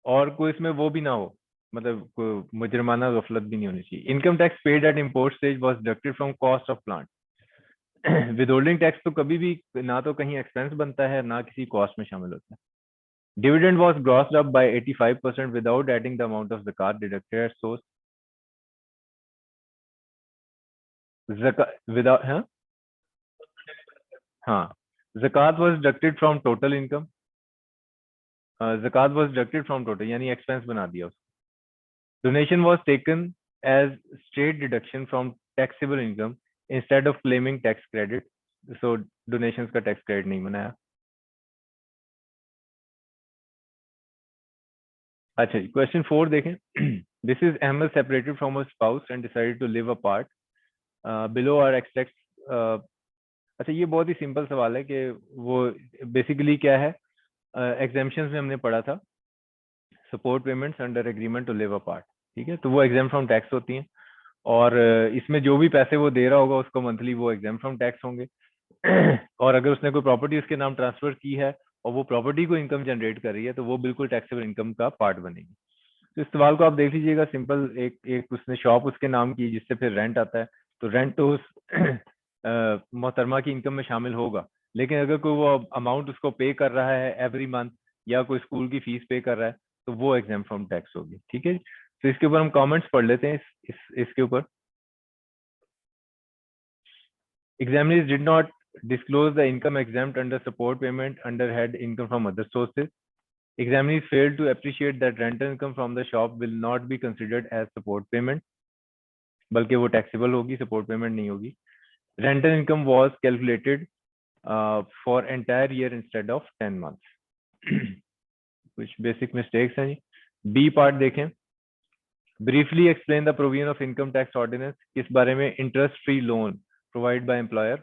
और कोई इसमें वो भी ना हो, मतलब कोई मुजरमाना गफलत भी नहीं होनी चाहिए। Income tax paid at import stage was deducted from cost of plant. Withholding tax तो कभी भी ना तो कहीं एक्सपेंस बनता है ना किसी कॉस्ट में शामिल होता है। Dividend was grossed up by 85% without adding the amount of ज़कात डिडक्टेड एट सोर्स। विदाउट, हाँ हाँ, ज़कात was deducted from total income, ज़कात वाज डिडक्टेड फ्रॉम टोटल यानी एक्सपेंस बना दिया उसको। Donation was taken as straight deduction from taxable income instead of claiming tax credit, so donations का टैक्स क्रेडिट नहीं बनाया। अच्छा जी, क्वेश्चन 4 देखें। This is Ahmed separated from a spouse and decided to live apart, below are extract. अच्छा ये बहुत ही simple सवाल है कि वो बेसिकली क्या है, एग्जाम्पशंस में हमने पढ़ा था support payments under agreement to live apart, ठीक है, तो वो एग्जाम फ्रॉम टैक्स होती हैं, और इसमें जो भी पैसे वो दे रहा होगा उसको मंथली वो एग्जाम फ्रॉम टैक्स होंगे। और अगर उसने कोई प्रॉपर्टी उसके नाम ट्रांसफर की है और वो प्रॉपर्टी को इनकम जनरेट कर रही है तो वो बिल्कुल टैक्सेबल इनकम का पार्ट बनेगी। तो इस सवाल को आप देख लीजिएगा, सिंपल, एक एक उसने शॉप उसके नाम की जिससे फिर रेंट आता है, तो रेंट तो उस मोहतरमा की इनकम में शामिल होगा, लेकिन अगर कोई वो अमाउंट उसको पे कर रहा है एवरी मंथ या कोई स्कूल की फीस पे कर रहा है तो वो एग्जाम फ्रॉम टैक्स होगी, ठीक है। तो इसके ऊपर हम कमेंट्स पढ़ लेते हैं इसके ऊपर। Examiners did not disclose the income exempt under support payment under head income from other sources. Examiners failed to appreciate that rental income from the shop will not be considered as support payment, बल्कि वो taxable होगी, support payment नहीं होगी. Rental income was calculated for entire year instead of 10 months. कुछ basic mistakes हैं जी. B part देखें. Briefly explain the provision of income tax ordinance. किस बारे में? Interest free loan provided by employer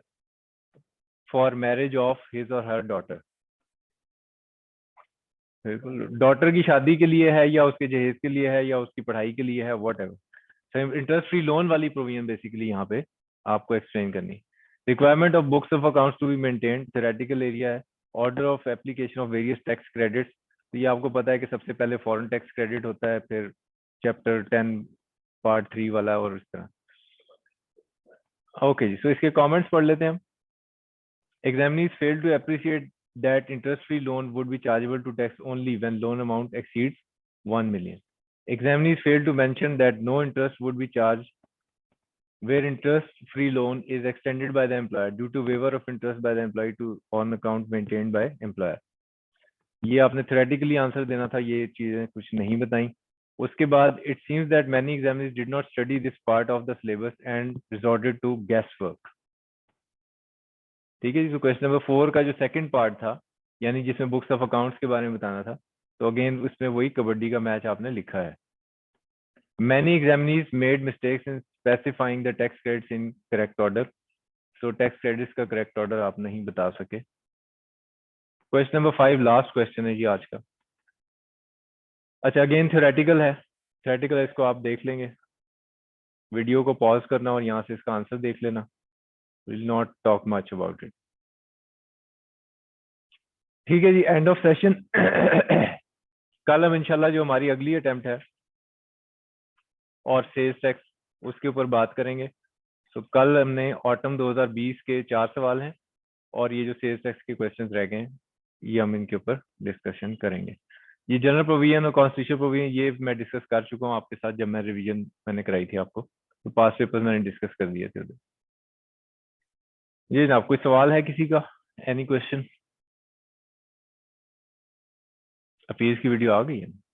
for marriage of his or her daughter. बिल्कुल, daughter की शादी के लिए है या उसके जहेज के लिए है या उसकी पढ़ाई के लिए है, whatever, interest free loan वाली प्रोविजन बेसिकली यहाँ पे आपको एक्सप्लेन करनी। Requirement of books of accounts to be maintain, theoretical area है। Order of application of various tax credits, तो ये आपको पता है कि सबसे पहले फॉरेन टैक्स क्रेडिट होता है, फिर चैप्टर 10 पार्ट 3 वाला और इस तरह। ओके जी, सो इसके कमेंट्स पढ़ लेते हैं हम। Examinees failed to appreciate that interest-free loan would be chargeable to tax only when loan amount exceeds 1 million. Examinees failed to mention that no interest would be charged where interest-free loan is extended by the employer due to waiver of interest by the employee to on account maintained by employer. ये आपने theoretically answer देना था, ये चीजें कुछ नहीं बताई। उसके बाद it seems that many examiners did not study this part of the syllabus and resorted to guesswork. ठीक है जी, तो क्वेश्चन नंबर 4 का जो सेकंड पार्ट था, यानी जिसमें बुक्स ऑफ अकाउंट्स के बारे में बताना था, तो अगेन उसमें वही कबड्डी का मैच आपने लिखा है। Many examinees made mistakes in specifying the tax credits in correct order, so tax credits का करेक्ट ऑर्डर आप नहीं बता सके। क्वेश्चन नंबर 5 लास्ट क्वेश्चन है जी आज का। अच्छा अगेन थ्योरेटिकल है, थ्योरेटिकल है, इसको आप देख लेंगे, वीडियो को पॉज करना और यहाँ से इसका आंसर देख लेना। Will not talk much about it. ठीक है जी, एंड ऑफ सेशन। कल हम इंशाल्लाह जो हमारी अगली अटेम्प्ट है और सेल्स टैक्स, उसके ऊपर बात करेंगे। तो कल हमने ऑटम 2020 के 4 सवाल हैं और ये जो सेल्स टैक्स के क्वेश्चंस रह गए हैं ये हम इनके ऊपर डिस्कशन करेंगे। ये जनरल प्रोविजन और कॉन्स्टिट्यूशन प्रोविजन ये मैं डिस्कस कर चुका हूँ आपके साथ जब मैं रिवीजन मैंने कराई थी आपको, तो पास पेपर मैंने डिस्कस कर दिए थे उधर। ये ना कोई सवाल है किसी का? Any question? अपीज की वीडियो आ गई है?